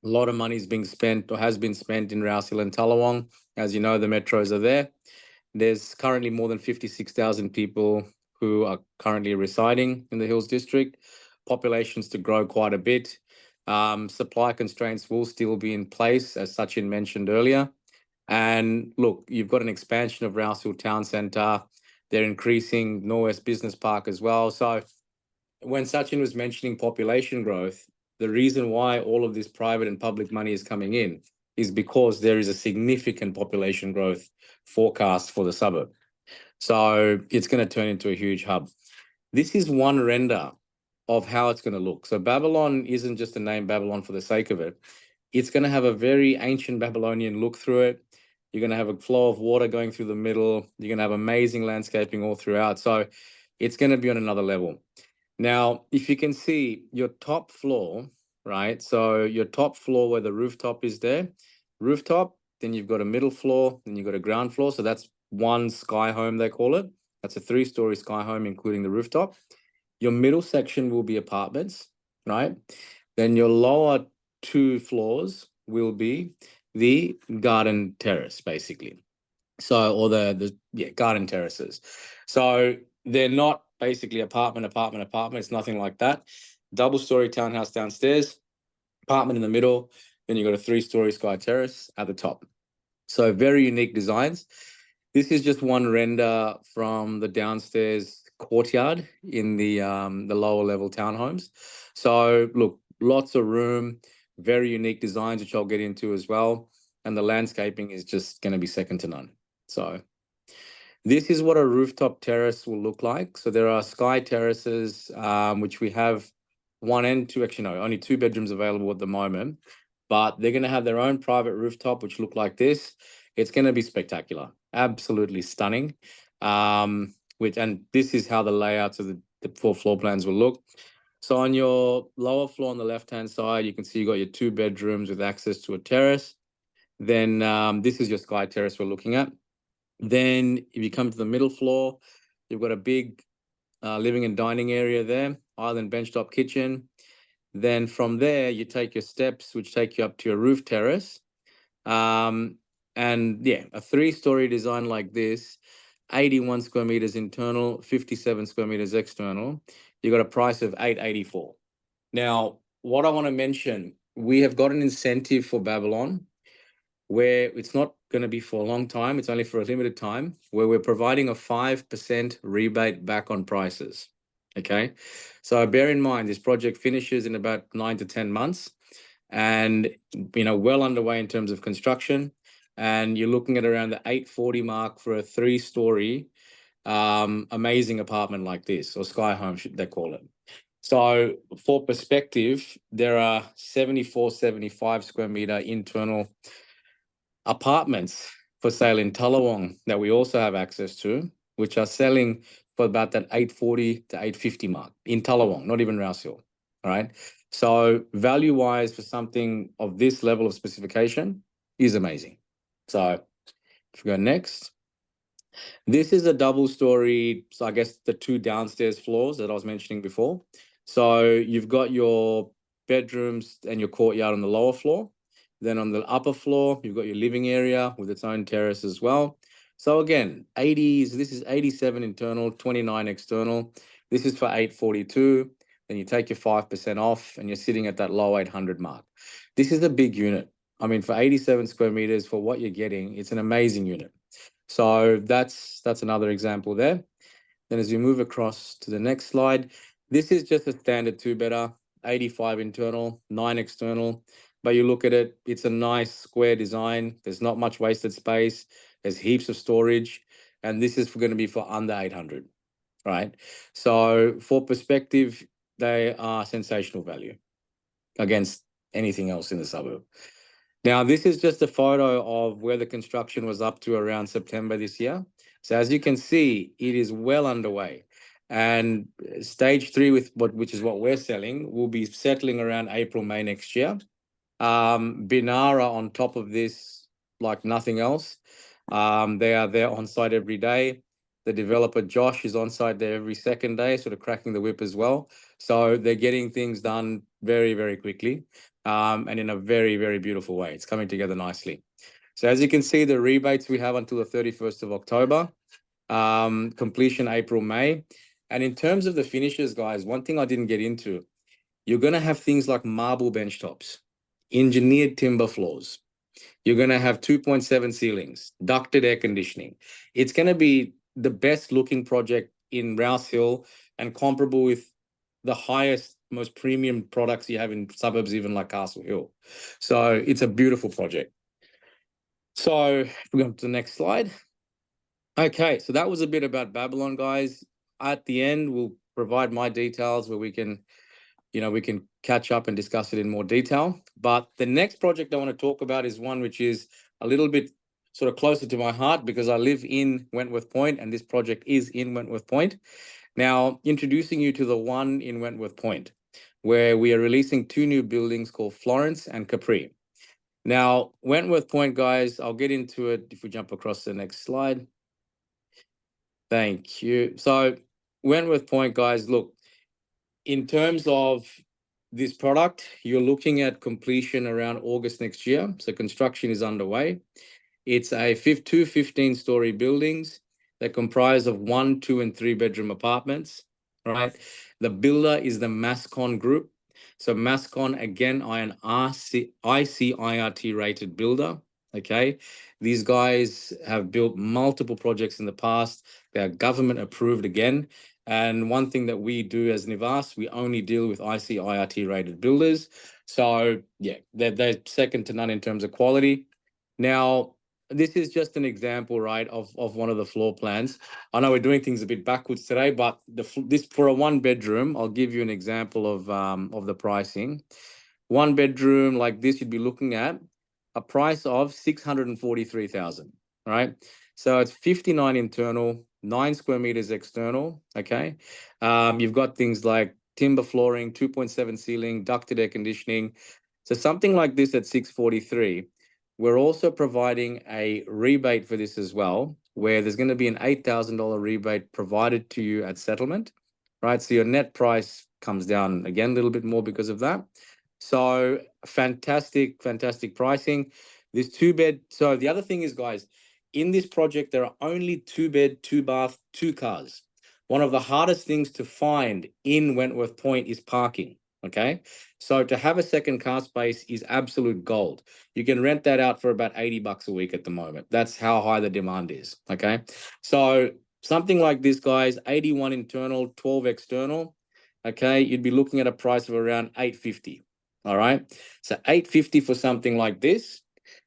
A lot of money is being spent or has been spent in Rouse Hill and Tallawong. As you know, the metros are there. There's currently more than 56,000 people who are currently residing in the Hills District. Populations to grow quite a bit. Supply constraints will still be in place, as Sachin mentioned earlier. And look, you've got an expansion of Rouse Hill Town Centre. They're increasing Norwest Business Park as well. So when Sachin was mentioning population growth, the reason why all of this private and public money is coming in is because there is a significant population growth forecast for the suburb. So it's going to turn into a huge hub. This is one render of how it's going to look. So Babylon isn't just a name Babylon for the sake of it. It's going to have a very ancient Babylonian look through it. You're going to have a flow of water going through the middle. You're going to have amazing landscaping all throughout. So it's going to be on another level. Now, if you can see your top floor, right? So your top floor where the rooftop is there, rooftop, then you've got a middle floor, then you've got a ground floor. So that's one sky home, they call it. That's a 3-story sky home, including the rooftop. Your middle section will be apartments, right? Then your lower 2 floors will be the garden terrace, basically. So, or the garden terraces. So they're not basically apartment. It's nothing like that. Double-story townhouse downstairs, apartment in the middle, then you've got a 3-story sky terrace at the top. So very unique designs. This is just one render from the downstairs courtyard in the lower level townhomes. So look, lots of room, very unique designs, which I'll get into as well. And the landscaping is just going to be second to none. So this is what a rooftop terrace will look like. So there are sky terraces, which we have 1 and 2, actually no, only 2 bedrooms available at the moment, but they're going to have their own private rooftop, which look like this. It's going to be spectacular, absolutely stunning. And this is how the layouts of the 4 floor plans will look. So on your lower floor on the left-hand side, you can see you got your 2 bedrooms with access to a terrace. Then this is your sky terrace we're looking at. Then if you come to the middle floor, you've got a big living and dining area there, island benchtop kitchen. Then from there, you take your steps, which take you up to your roof terrace. And yeah, a 3-story design like this, 81 square meters internal, 57 square meters external. You got a price of $884. Now, what I want to mention, we have got an incentive for Babylon where it's not going to be for a long time. It's only for a limited time, where we're providing a 5% rebate back on prices. Okay. So bear in mind, this project finishes in about 9 to 10 months and, well underway in terms of construction. And you're looking at around the 840 mark for a 3-story amazing apartment like this, or sky home, should they call it. So for perspective, there are 74, 75 square meter internal apartments for sale in Tallawong that we also have access to, which are selling for about that 840 to 850 mark in Tallawong, not even Rouse Hill. All right. So value-wise for something of this level of specification is amazing. So if we go next, this is a double-story, so I guess the 2 downstairs floors that I was mentioning before. So you've got your bedrooms and your courtyard on the lower floor. Then on the upper floor, you've got your living area with its own terrace as well. So again, this is 87 internal, 29 external. This is for 842. Then you take your 5% off and you're sitting at that low 800 mark. This is a big unit. I mean, for 87 square meters, for what you're getting, it's an amazing unit. So that's another example there. Then as we move across to the next slide, this is just a standard 2-bedder, 85 internal, 9 external. But you look at it, it's a nice square design. There's not much wasted space. There's heaps of storage. And this is going to be for under 800, right? So for perspective, they are sensational value against anything else in the suburb. Now, this is just a photo of where the construction was up to around September this year. So as you can see, it is well underway. And stage 3, which is what we're selling, will be settling around April, May next year. Binara on top of this, like nothing else. They are there on site every day. The developer, Josh, is on site there every second day, sort of cracking the whip as well. So they're getting things done very, very quickly and in a very, very beautiful way. It's coming together nicely. So as you can see, the rebates we have until the 31st of October, completion April, May. And in terms of the finishes, guys, one thing I didn't get into, you're going to have things like marble bench tops, engineered timber floors. You're going to have 2.7 ceilings, ducted air conditioning. It's going to be the best looking project in Rouse Hill and comparable with the highest, most premium products you have in suburbs, even like Castle Hill. So it's a beautiful project. So if we go to the next slide. Okay, so that was a bit about Babylon, guys. At the end, we'll provide my details where we can catch up and discuss it in more detail. But the next project I want to talk about is one which is a little bit sort of closer to my heart because I live in Wentworth Point and this project is in Wentworth Point. Now, introducing you to the one in Wentworth Point, where we are releasing 2 new buildings called Florence and Capri. Now, Wentworth Point, guys, I'll get into it if we jump across the next slide. Thank you. So, Wentworth Point, guys, look, in terms of this product, you're looking at completion around August next year. So, construction is underway. It's a 15-story buildings that comprise of 1, 2, and 3 bedroom apartments, right? The builder is the Mascon Group. So Mascon, again, are an ICIRT rated builder, okay? These guys have built multiple projects in the past. They're government approved again. And one thing that we do as Nivas, we only deal with ICIRT rated builders. So yeah, they're second to none in terms of quality. Now, this is just an example, right, of one of the floor plans. I know we're doing things a bit backwards today, but this for a 1 bedroom, I'll give you an example of the pricing. 1 bedroom like this, you'd be looking at a price of 643,000, right? So it's 59 internal, 9 square meters external. Okay, you've got things like timber flooring, 2.7 ceiling, ducted air conditioning. So something like this at 643. We're also providing a rebate for this as well, where there's going to be an $8,000 rebate provided to you at settlement, right? So your net price comes down again a little bit more because of that. So fantastic, fantastic pricing. This 2-bed. So the other thing is, guys, in this project, there are only 2-bed, 2-bath, 2 cars. One of the hardest things to find in Wentworth Point is parking. Okay, so to have a second car space is absolute gold. You can rent that out for about $80 a week at the moment. That's how high the demand is. Okay, so something like this, guys, 81 internal, 12 external. Okay, you'd be looking at a price of around $850. All right, so $850 for something like this.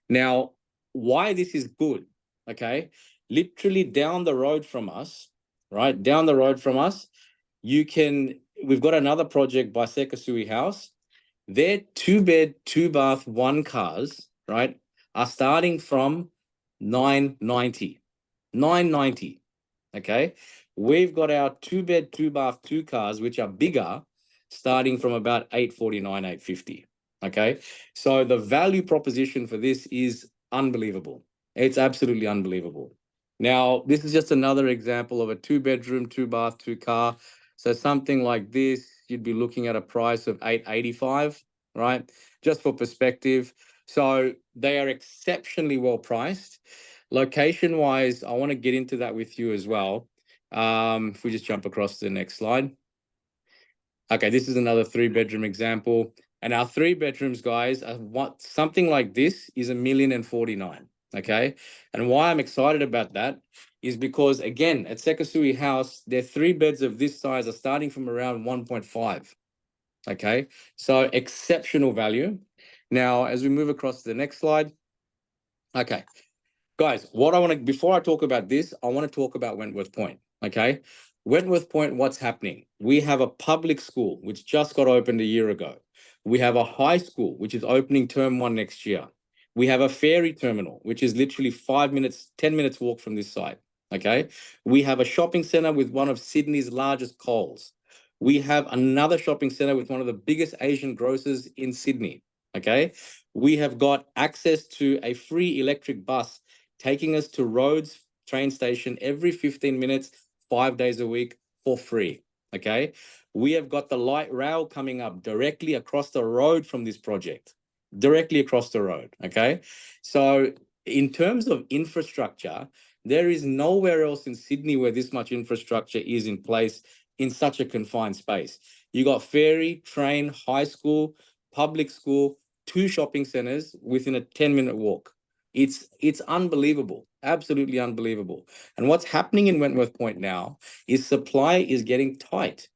Now, why this is good? Okay, literally down the road from us, right? Down the road from us, we've got another project by Sekasui House. Their 2-bed, 2-bath, 1 cars, right, are starting from $990. $990. Okay. We've got our 2-bed, 2-bath, 2 cars, which are bigger, starting from about $849, $850. Okay. So the value proposition for this is unbelievable. It's absolutely unbelievable. Now, this is just another example of a 2-bedroom, 2-bath, 2 car. So something like this, you'd be looking at a price of $885, right? Just for perspective. So they are exceptionally well priced. Location wise, I want to get into that with you as well. If we just jump across to the next slide. Okay, this is another 3-bedroom example. And our 3 bedrooms, guys, something like this is $1,049,000. Okay. And why I'm excited about that is because, again, at Sekasui House, their 3 beds of this size are starting from around 1.5. Okay. So exceptional value. Now, as we move across to the next slide. Okay. Guys, before I talk about this, I want to talk about Wentworth Point. Okay. Wentworth Point, what's happening? We have a public school, which just got opened a year ago. We have a high school, which is opening term 1 next year. We have a ferry terminal, which is literally 5 minutes, 10 minutes walk from this site. Okay. We have a shopping center with one of Sydney's largest Coles. We have another shopping center with one of the biggest Asian grocers in Sydney. Okay. We have got access to a free electric bus taking us to Rhodes train station every 15 minutes, 5 days a week for free. Okay. We have got the light rail coming up directly across the road from this project, directly across the road. Okay. So in terms of infrastructure, there is nowhere else in Sydney where this much infrastructure is in place in such a confined space. You got ferry, train, high school, public school, 2 shopping centers within a 10-minute walk. It's unbelievable, absolutely unbelievable. And what's happening in Wentworth Point now is supply is getting tight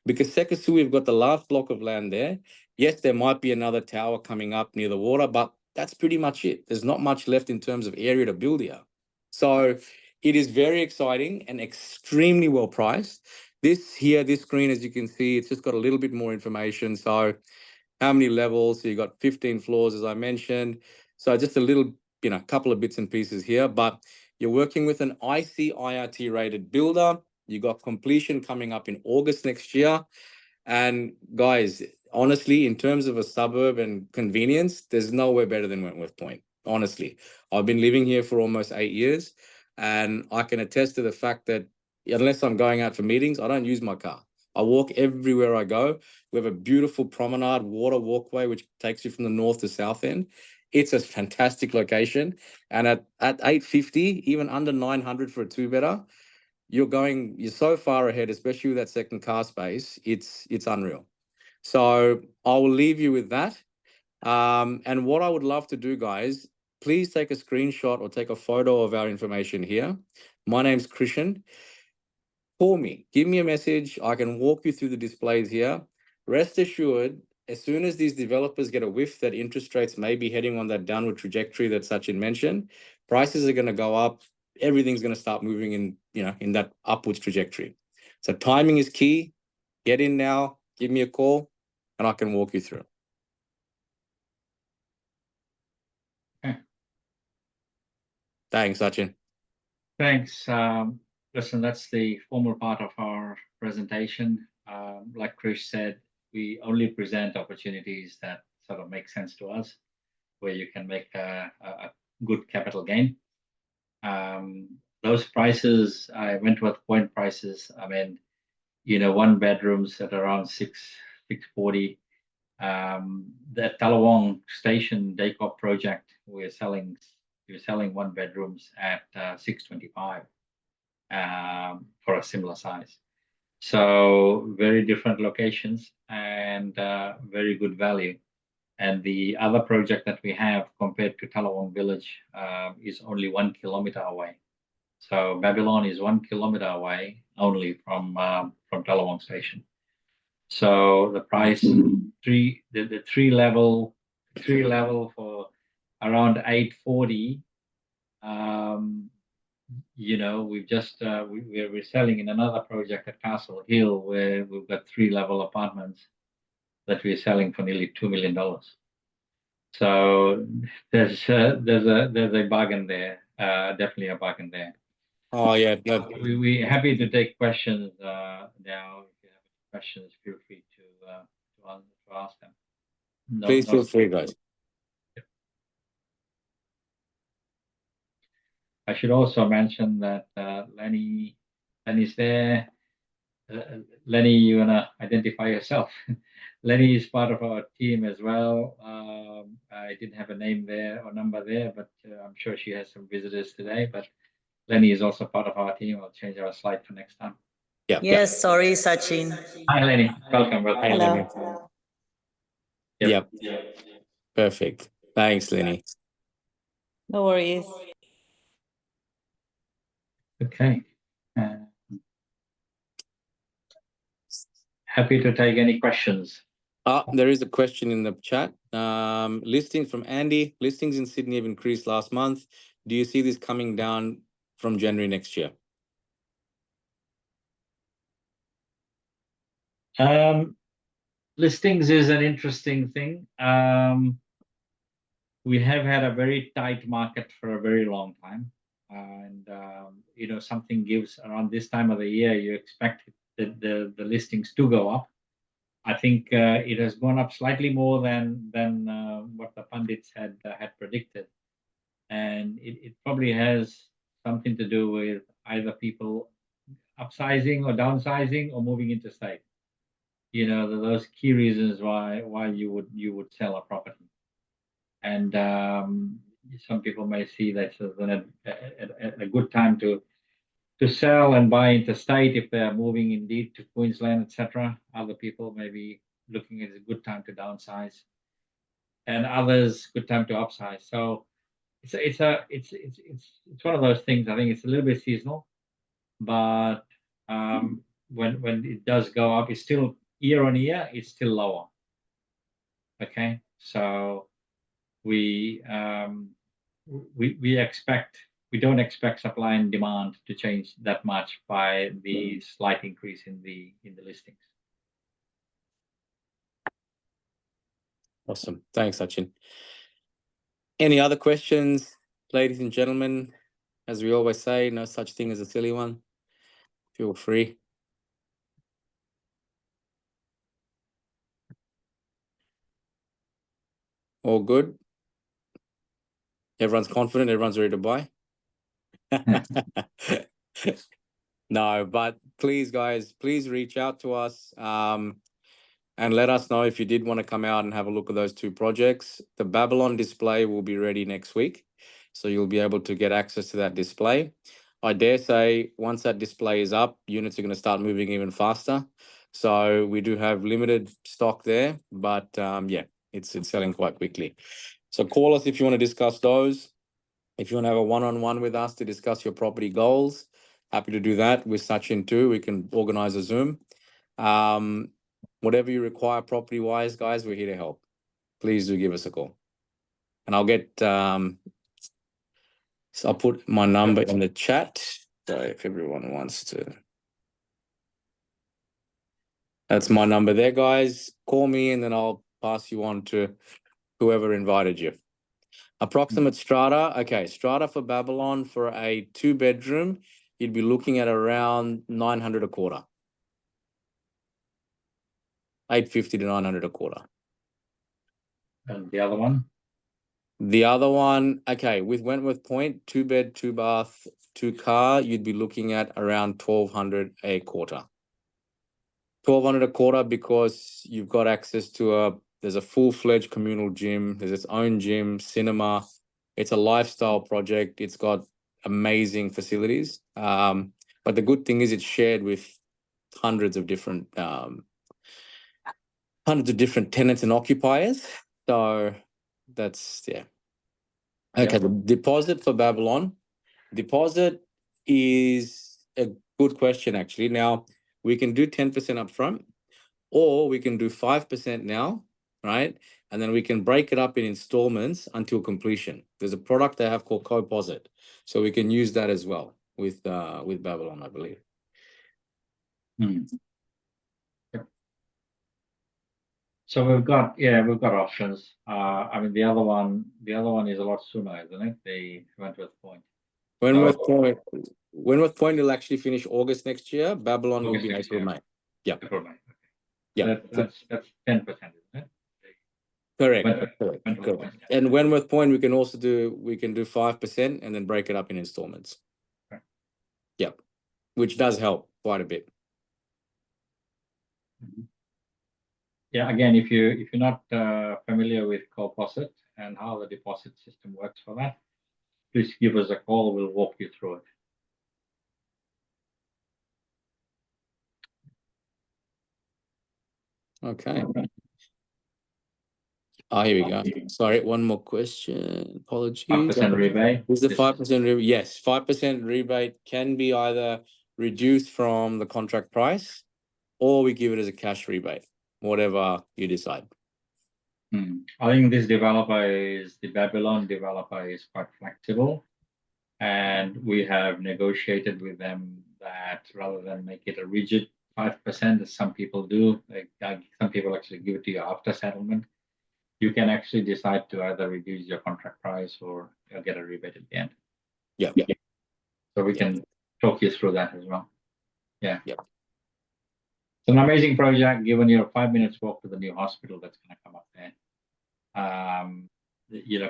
because Sekasui, we've got the last block of land there. Yes, there might be another tower coming up near the water, but that's pretty much it. There's not much left in terms of area to build here. So it is very exciting and extremely well priced. This screen, as you can see, it's just got a little bit more information. So how many levels? So you got 15 floors, as I mentioned. So just a little a couple of bits and pieces here, but you're working with an ICIRT rated builder. You got completion coming up in August next year. And guys, honestly, in terms of a suburb and convenience, there's nowhere better than Wentworth Point. Honestly, I've been living here for almost 8 years, and I can attest to the fact that unless I'm going out for meetings, I don't use my car. I walk everywhere I go. We have a beautiful promenade, water walkway, which takes you from the north to south end. It's a fantastic location. And at 850, even under 900 for a two-bedder, you're so far ahead, especially with that second car space. It's unreal. So I will leave you with that. And what I would love to do, guys, please take a screenshot or take a photo of our information here. My name's Christian. Call me, give me a message. I can walk you through the displays here. Rest assured, as soon as these developers get a whiff that interest rates may be heading on that downward trajectory that Sachin mentioned, prices are going to go up. Everything's going to start moving in that upwards trajectory. So timing is key. Get in now, give me a call, and I can walk you through. Okay. Thanks, Sachin. Thanks. Listen, that's the formal part of our presentation. Like Krish said, we only present opportunities that sort of make sense to us, where you can make a good capital gain. Those prices, Wentworth Point prices, I mean, one bedrooms at around 640. The Talawong Station Daycop project, we're selling one bedrooms at 625 for a similar size. So very different locations and very good value. And the other project that we have compared to Talawong Village is only 1 kilometer away. So Babylon is 1 kilometer away only from Talawong Station. So the price the three level for around 840. We've just we're selling in another project at Castle Hill where we've got 3-level apartments that we're selling for nearly $2 million. So there's a bargain there, definitely a bargain there. Oh yeah, We're happy to take questions now. If you have any questions, feel free to ask them. Please feel free, guys. I should also mention that Lenny's there. Lenny, you wanna identify yourself? Lenny is part of our team as well. I didn't have a name there or number there, but I'm sure she has some visitors today. But Lenny is also part of our team. I'll change our slide for next time. Yeah. Yes, sorry, Sachin. Hi, Lenny. Welcome. Hi, Hello. Lenny. Yep. Perfect. Thanks, Lenny. No worries. Okay. Happy to take any questions. There is a question in the chat. Listings from Andy. Listings in Sydney have increased last month. Do you see this coming down from January next year? Listings is an interesting thing. We have had a very tight market for a very long time. And, something gives around this time of the year, you expect the listings to go up. I think it has gone up slightly more than what the pundits had predicted. And it probably has something to do with either people upsizing or downsizing or moving interstate. Those key reasons why you would sell a property. And some people may see that as a good time to sell and buy interstate if they're moving indeed to Queensland, etc. Other people may be looking at a good time to downsize, and others good time to upsize. So it's one of those things. I think it's a little bit seasonal, but when it does go up, it's still year on year, it's still lower. Okay, so we don't expect supply and demand to change that much by the slight increase in the listings. Awesome. Thanks, Sachin. Any other questions? ladies and gentlemen, as we always say, no such thing as a silly one. Feel free. All good. Everyone's confident. Everyone's ready to buy. No, but please, guys, please reach out to us and let us know if you did want to come out and have a look at those two projects. The Babylon display will be ready next week, so you'll be able to get access to that display. I dare say once that display is up, units are going to start moving even faster. So we do have limited stock there, but yeah, it's selling quite quickly. So call us if you want to discuss those. If you want to have a one-on-one with us to discuss your property goals, happy to do that with Sachin too. We can organize a Zoom. Whatever you require property-wise, guys, we're here to help. Please do give us a call. And I'll get so I'll put my number in the chat. So if everyone wants to. That's my number there, guys. Call me and then I'll pass you on to whoever invited you. Approximate strata. Okay, strata for Babylon for a 2-bedroom, you'd be looking at around 900 a quarter. 850 to 900 a quarter. And the other one? The other one, okay, with Wentworth Point, 2-bed, 2-bath, 2-car, you'd be looking at around 1,200 a quarter. 1,200 a quarter because you've got access to there's a full-fledged communal gym, there's its own gym, cinema. It's a lifestyle project. It's got amazing facilities. But the good thing is it's shared with hundreds of different tenants and occupiers. So that's, yeah. Okay, the deposit for Babylon. Deposit is a good question, actually. Now, we can do 10% upfront, or we can do 5% now, right? And then we can break it up in installments until completion. There's a product they have called Coposit. So we can use that as well with Babylon, I believe. So we've got options. I mean, the other one is a lot sooner, isn't it? The Wentworth Point. Wentworth Point will actually finish August next year. Babylon will be April, May. Yeah. April, May. Okay. Yeah. That's 10%, isn't it? Correct. And Wentworth Point, we can do 5% and then break it up in installments. Right. Yeah, which does help quite a bit. Yeah, again, if you're not familiar with Coposit and how the deposit system works for that, please give us a call. We'll walk you through it. Okay. Oh, here we go. Sorry, one more question. Apologies. 5% rebate. Is the 5% rebate? Yes, 5% rebate can be either reduced from the contract price, or we give it as a cash rebate, whatever you decide. I think the Babylon developer is quite flexible, and we have negotiated with them that rather than make it a rigid 5%, as some people do, some people actually give it to you after settlement, you can actually decide to either reduce your contract price or get a rebate at the end. Yeah. So we can talk you through that as well. Yeah. Yeah. It's an amazing project, given your 5 minutes walk to the new hospital that's going to come up there.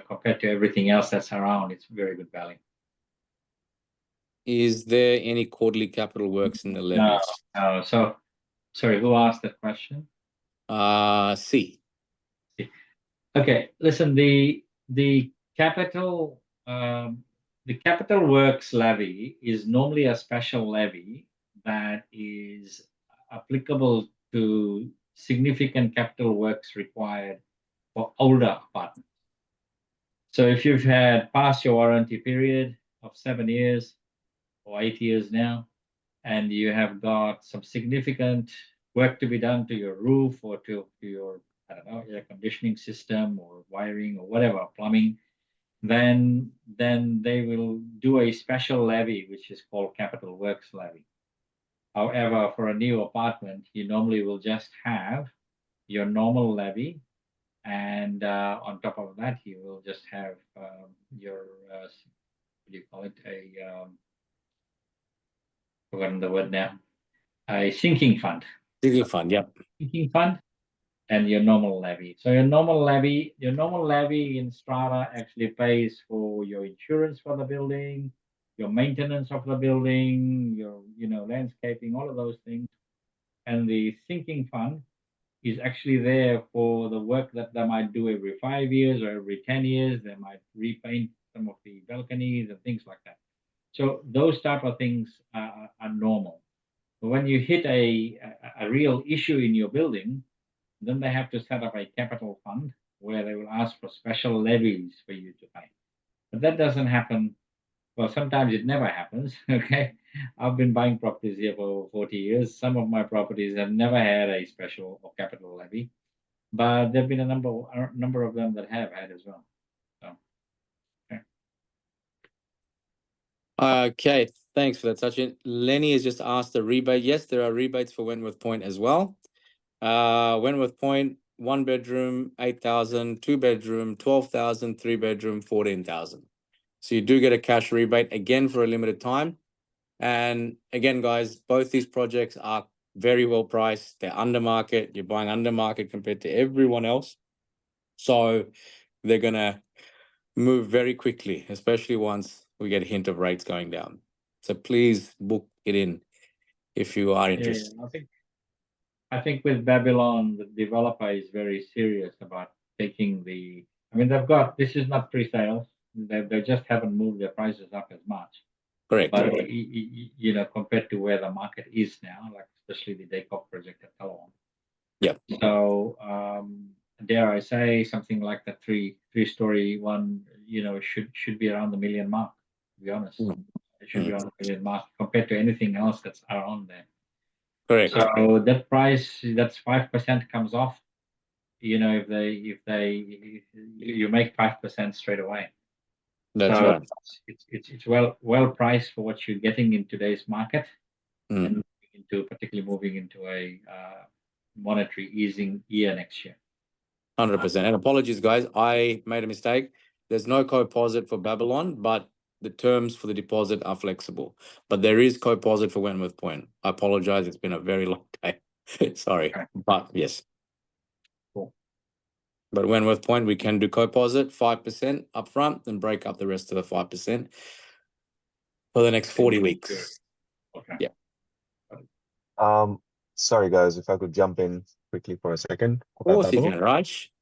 Compared to everything else that's around, it's very good value. Is there any quarterly capital works in the levies? No. So, sorry, who asked that question? C. Okay, listen, the capital works levy is normally a special levy that is applicable to significant capital works required for older apartments. So if you've had passed your warranty period of 7 years or 8 years now, and you have got some significant work to be done to your roof or to your, I don't know, air conditioning system or wiring or whatever, plumbing, then they will do a special levy, which is called capital works levy. However, for a new apartment, you normally will just have your normal levy And on top of that, you will just have your, what do you call it? Forgotten the word now, a sinking fund. Sinking fund, yep. Sinking fund and your normal levy. So your normal levy in strata actually pays for your insurance for the building, your maintenance of the building, your landscaping, all of those things. And the sinking fund is actually there for the work that they might do every 5 years or every 10 years. They might repaint some of the balconies and things like that. So those type of things are normal. But when you hit a real issue in your building, then they have to set up a capital fund where they will ask for special levies for you to pay. But that doesn't happen. Well, sometimes it never happens. Okay. I've been buying properties here for over 40 years. Some of my properties have never had a special or capital levy, but there have been a number of them that have had as well. So, okay. Okay, thanks for that, Sachin. Lenny has just asked the rebate. Yes, there are rebates for Wentworth Point as well. Wentworth Point, 1 bedroom, 8,000, 2 bedroom, 12,000, 3 bedroom, 14,000. So you do get a cash rebate again for a limited time. And again, guys, both these projects are very well priced. They're under market. You're buying under market compared to everyone else. So they're going to move very quickly, especially once we get a hint of rates going down. So please book it in if you are interested. Yeah, I think with Babylon, the developer is very serious about taking the. I mean, this is not pre-sales. They just haven't moved their prices up as much. Correct. But compared to where the market is now, like especially the Daycock project at Tallawong. Yeah. So dare I say something like the three-story one, should be around the million mark. To be honest, it should be around the million mark compared to anything else that's around there. Correct. So that price, that's 5% comes off. If you make 5% straight away. That's so right. It's well priced for what you're getting in today's market, and particularly moving into a monetary easing year next year. 100%. And apologies, guys, I made a mistake. There's no co-deposit for Babylon, but the terms for the deposit are flexible. But there is co-deposit for Wentworth Point. I apologize. It's been a very long day. Sorry. Okay. But yes. Cool. But Wentworth Point, we can do co-deposit 5% upfront and break up the rest of the 5% for the next 40 weeks. Okay. Yeah. Sorry, guys, if I could jump in quickly for a second. Of course you can, Raj.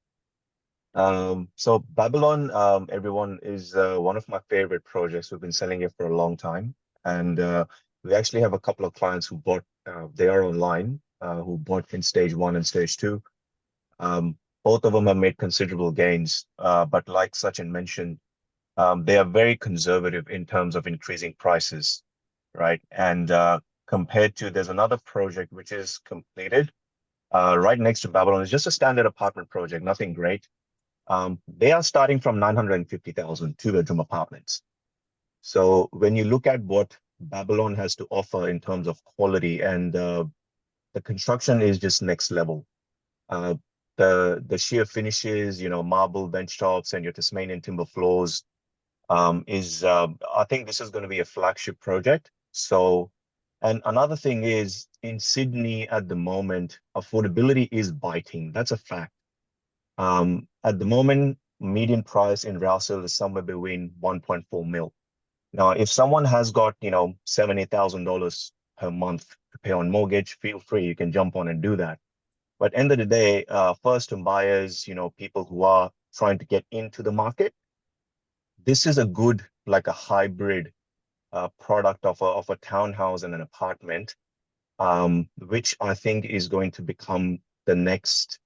So Babylon, everyone, is one of my favorite projects. We've been selling it for a long time, and we actually have a couple of clients who bought. They are online, who bought in stage 1 and stage 2. Both of them have made considerable gains, but like Sachin mentioned, they are very conservative in terms of increasing prices, right? And compared to, there's another project which is completed right next to Babylon. It's just a standard apartment project, nothing great. They are starting from 950,000 2-bedroom apartments. So when you look at what Babylon has to offer in terms of quality, and the construction is just next level. The sheer finishes, marble bench tops and your Tasmanian timber floors I think this is going to be a flagship project. So, and another thing is, in Sydney at the moment, affordability is biting. That's a fact. At the moment, median price in Rousel is somewhere between 1.4 mil. Now, if someone has got, $70,000 per month to pay on mortgage, feel free, you can jump on and do that. But end of the day, first-time buyers, people who are trying to get into the market, this is a good, like a hybrid product of a townhouse and an apartment, which I think is going to become the next,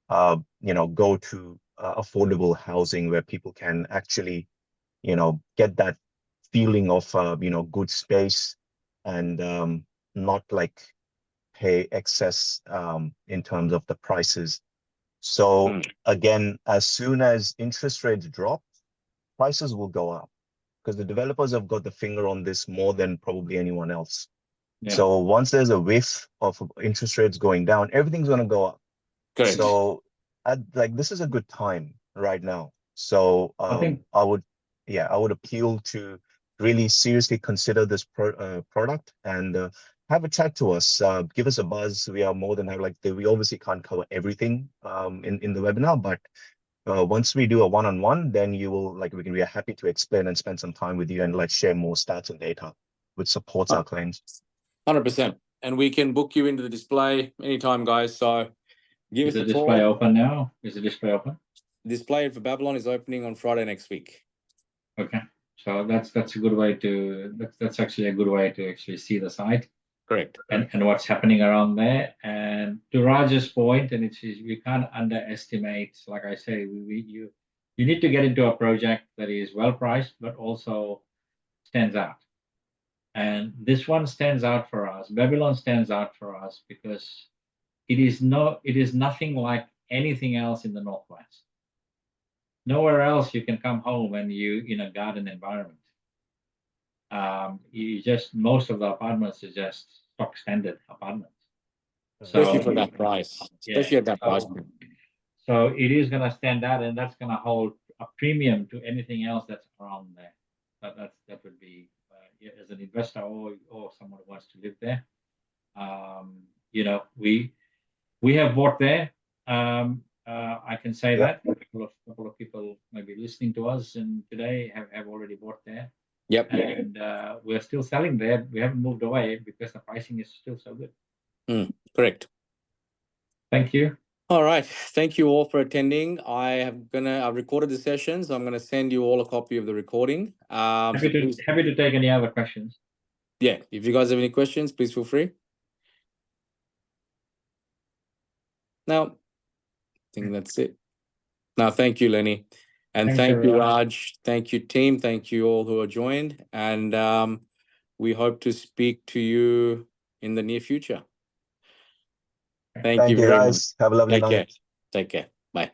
go-to affordable housing where people can actually, get that feeling of, good space and not like pay excess in terms of the prices. So again, as soon as interest rates drop, prices will go up because the developers have got the finger on this more than probably anyone else. Yeah. So once there's a whiff of interest rates going down, everything's going to go up. Correct. So like this is a good time right now. So I think I would appeal to really seriously consider this product and have a chat to us. Give us a buzz. We are more than happy. Like we obviously can't cover everything in the webinar, but once we do a one-on-one, then you will we are happy to explain and spend some time with you and like share more stats and data which supports our claims. 100%. And we can book you into the display anytime, guys. So give is us the a display call. open now? Is the display open? Display for Babylon is opening on Friday next week. Okay, so that's a good way to that's actually a good way to actually see the site. Correct. And what's happening around there. And to Raj's point, and we can't underestimate, like I say, you need to get into a project that is well priced, but also stands out. And this one stands out for us. Babylon stands out for us because it is nothing like anything else in the Northwest. Nowhere else you can come home and you in a garden environment. Most of the apartments are just stock standard apartments. Especially for that price. Especially at that price. So it is going to stand out, and that's going to hold a premium to anything else that's around there. That would be as an investor or someone who wants to live there. We have bought there. I can say that a couple of people maybe listening to us and today have already bought there. Yep. And we're still selling there. We haven't moved away because the pricing is still so good. Correct. Thank you. All right. Thank you all for attending. I've recorded the session, so I'm gonna send you all a copy of the recording. Happy to take any other questions. Yeah, if you guys have any questions, please feel free. Now, I think that's it. Now, thank you, Lenny. And Thanks, thank you, everyone. Raj. Thank you, team. Thank you all who are joined. And we hope to speak to you in the near future. Thank you very guys. much. Have a lovely Take care. night. Take care. Bye.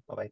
Bye-bye.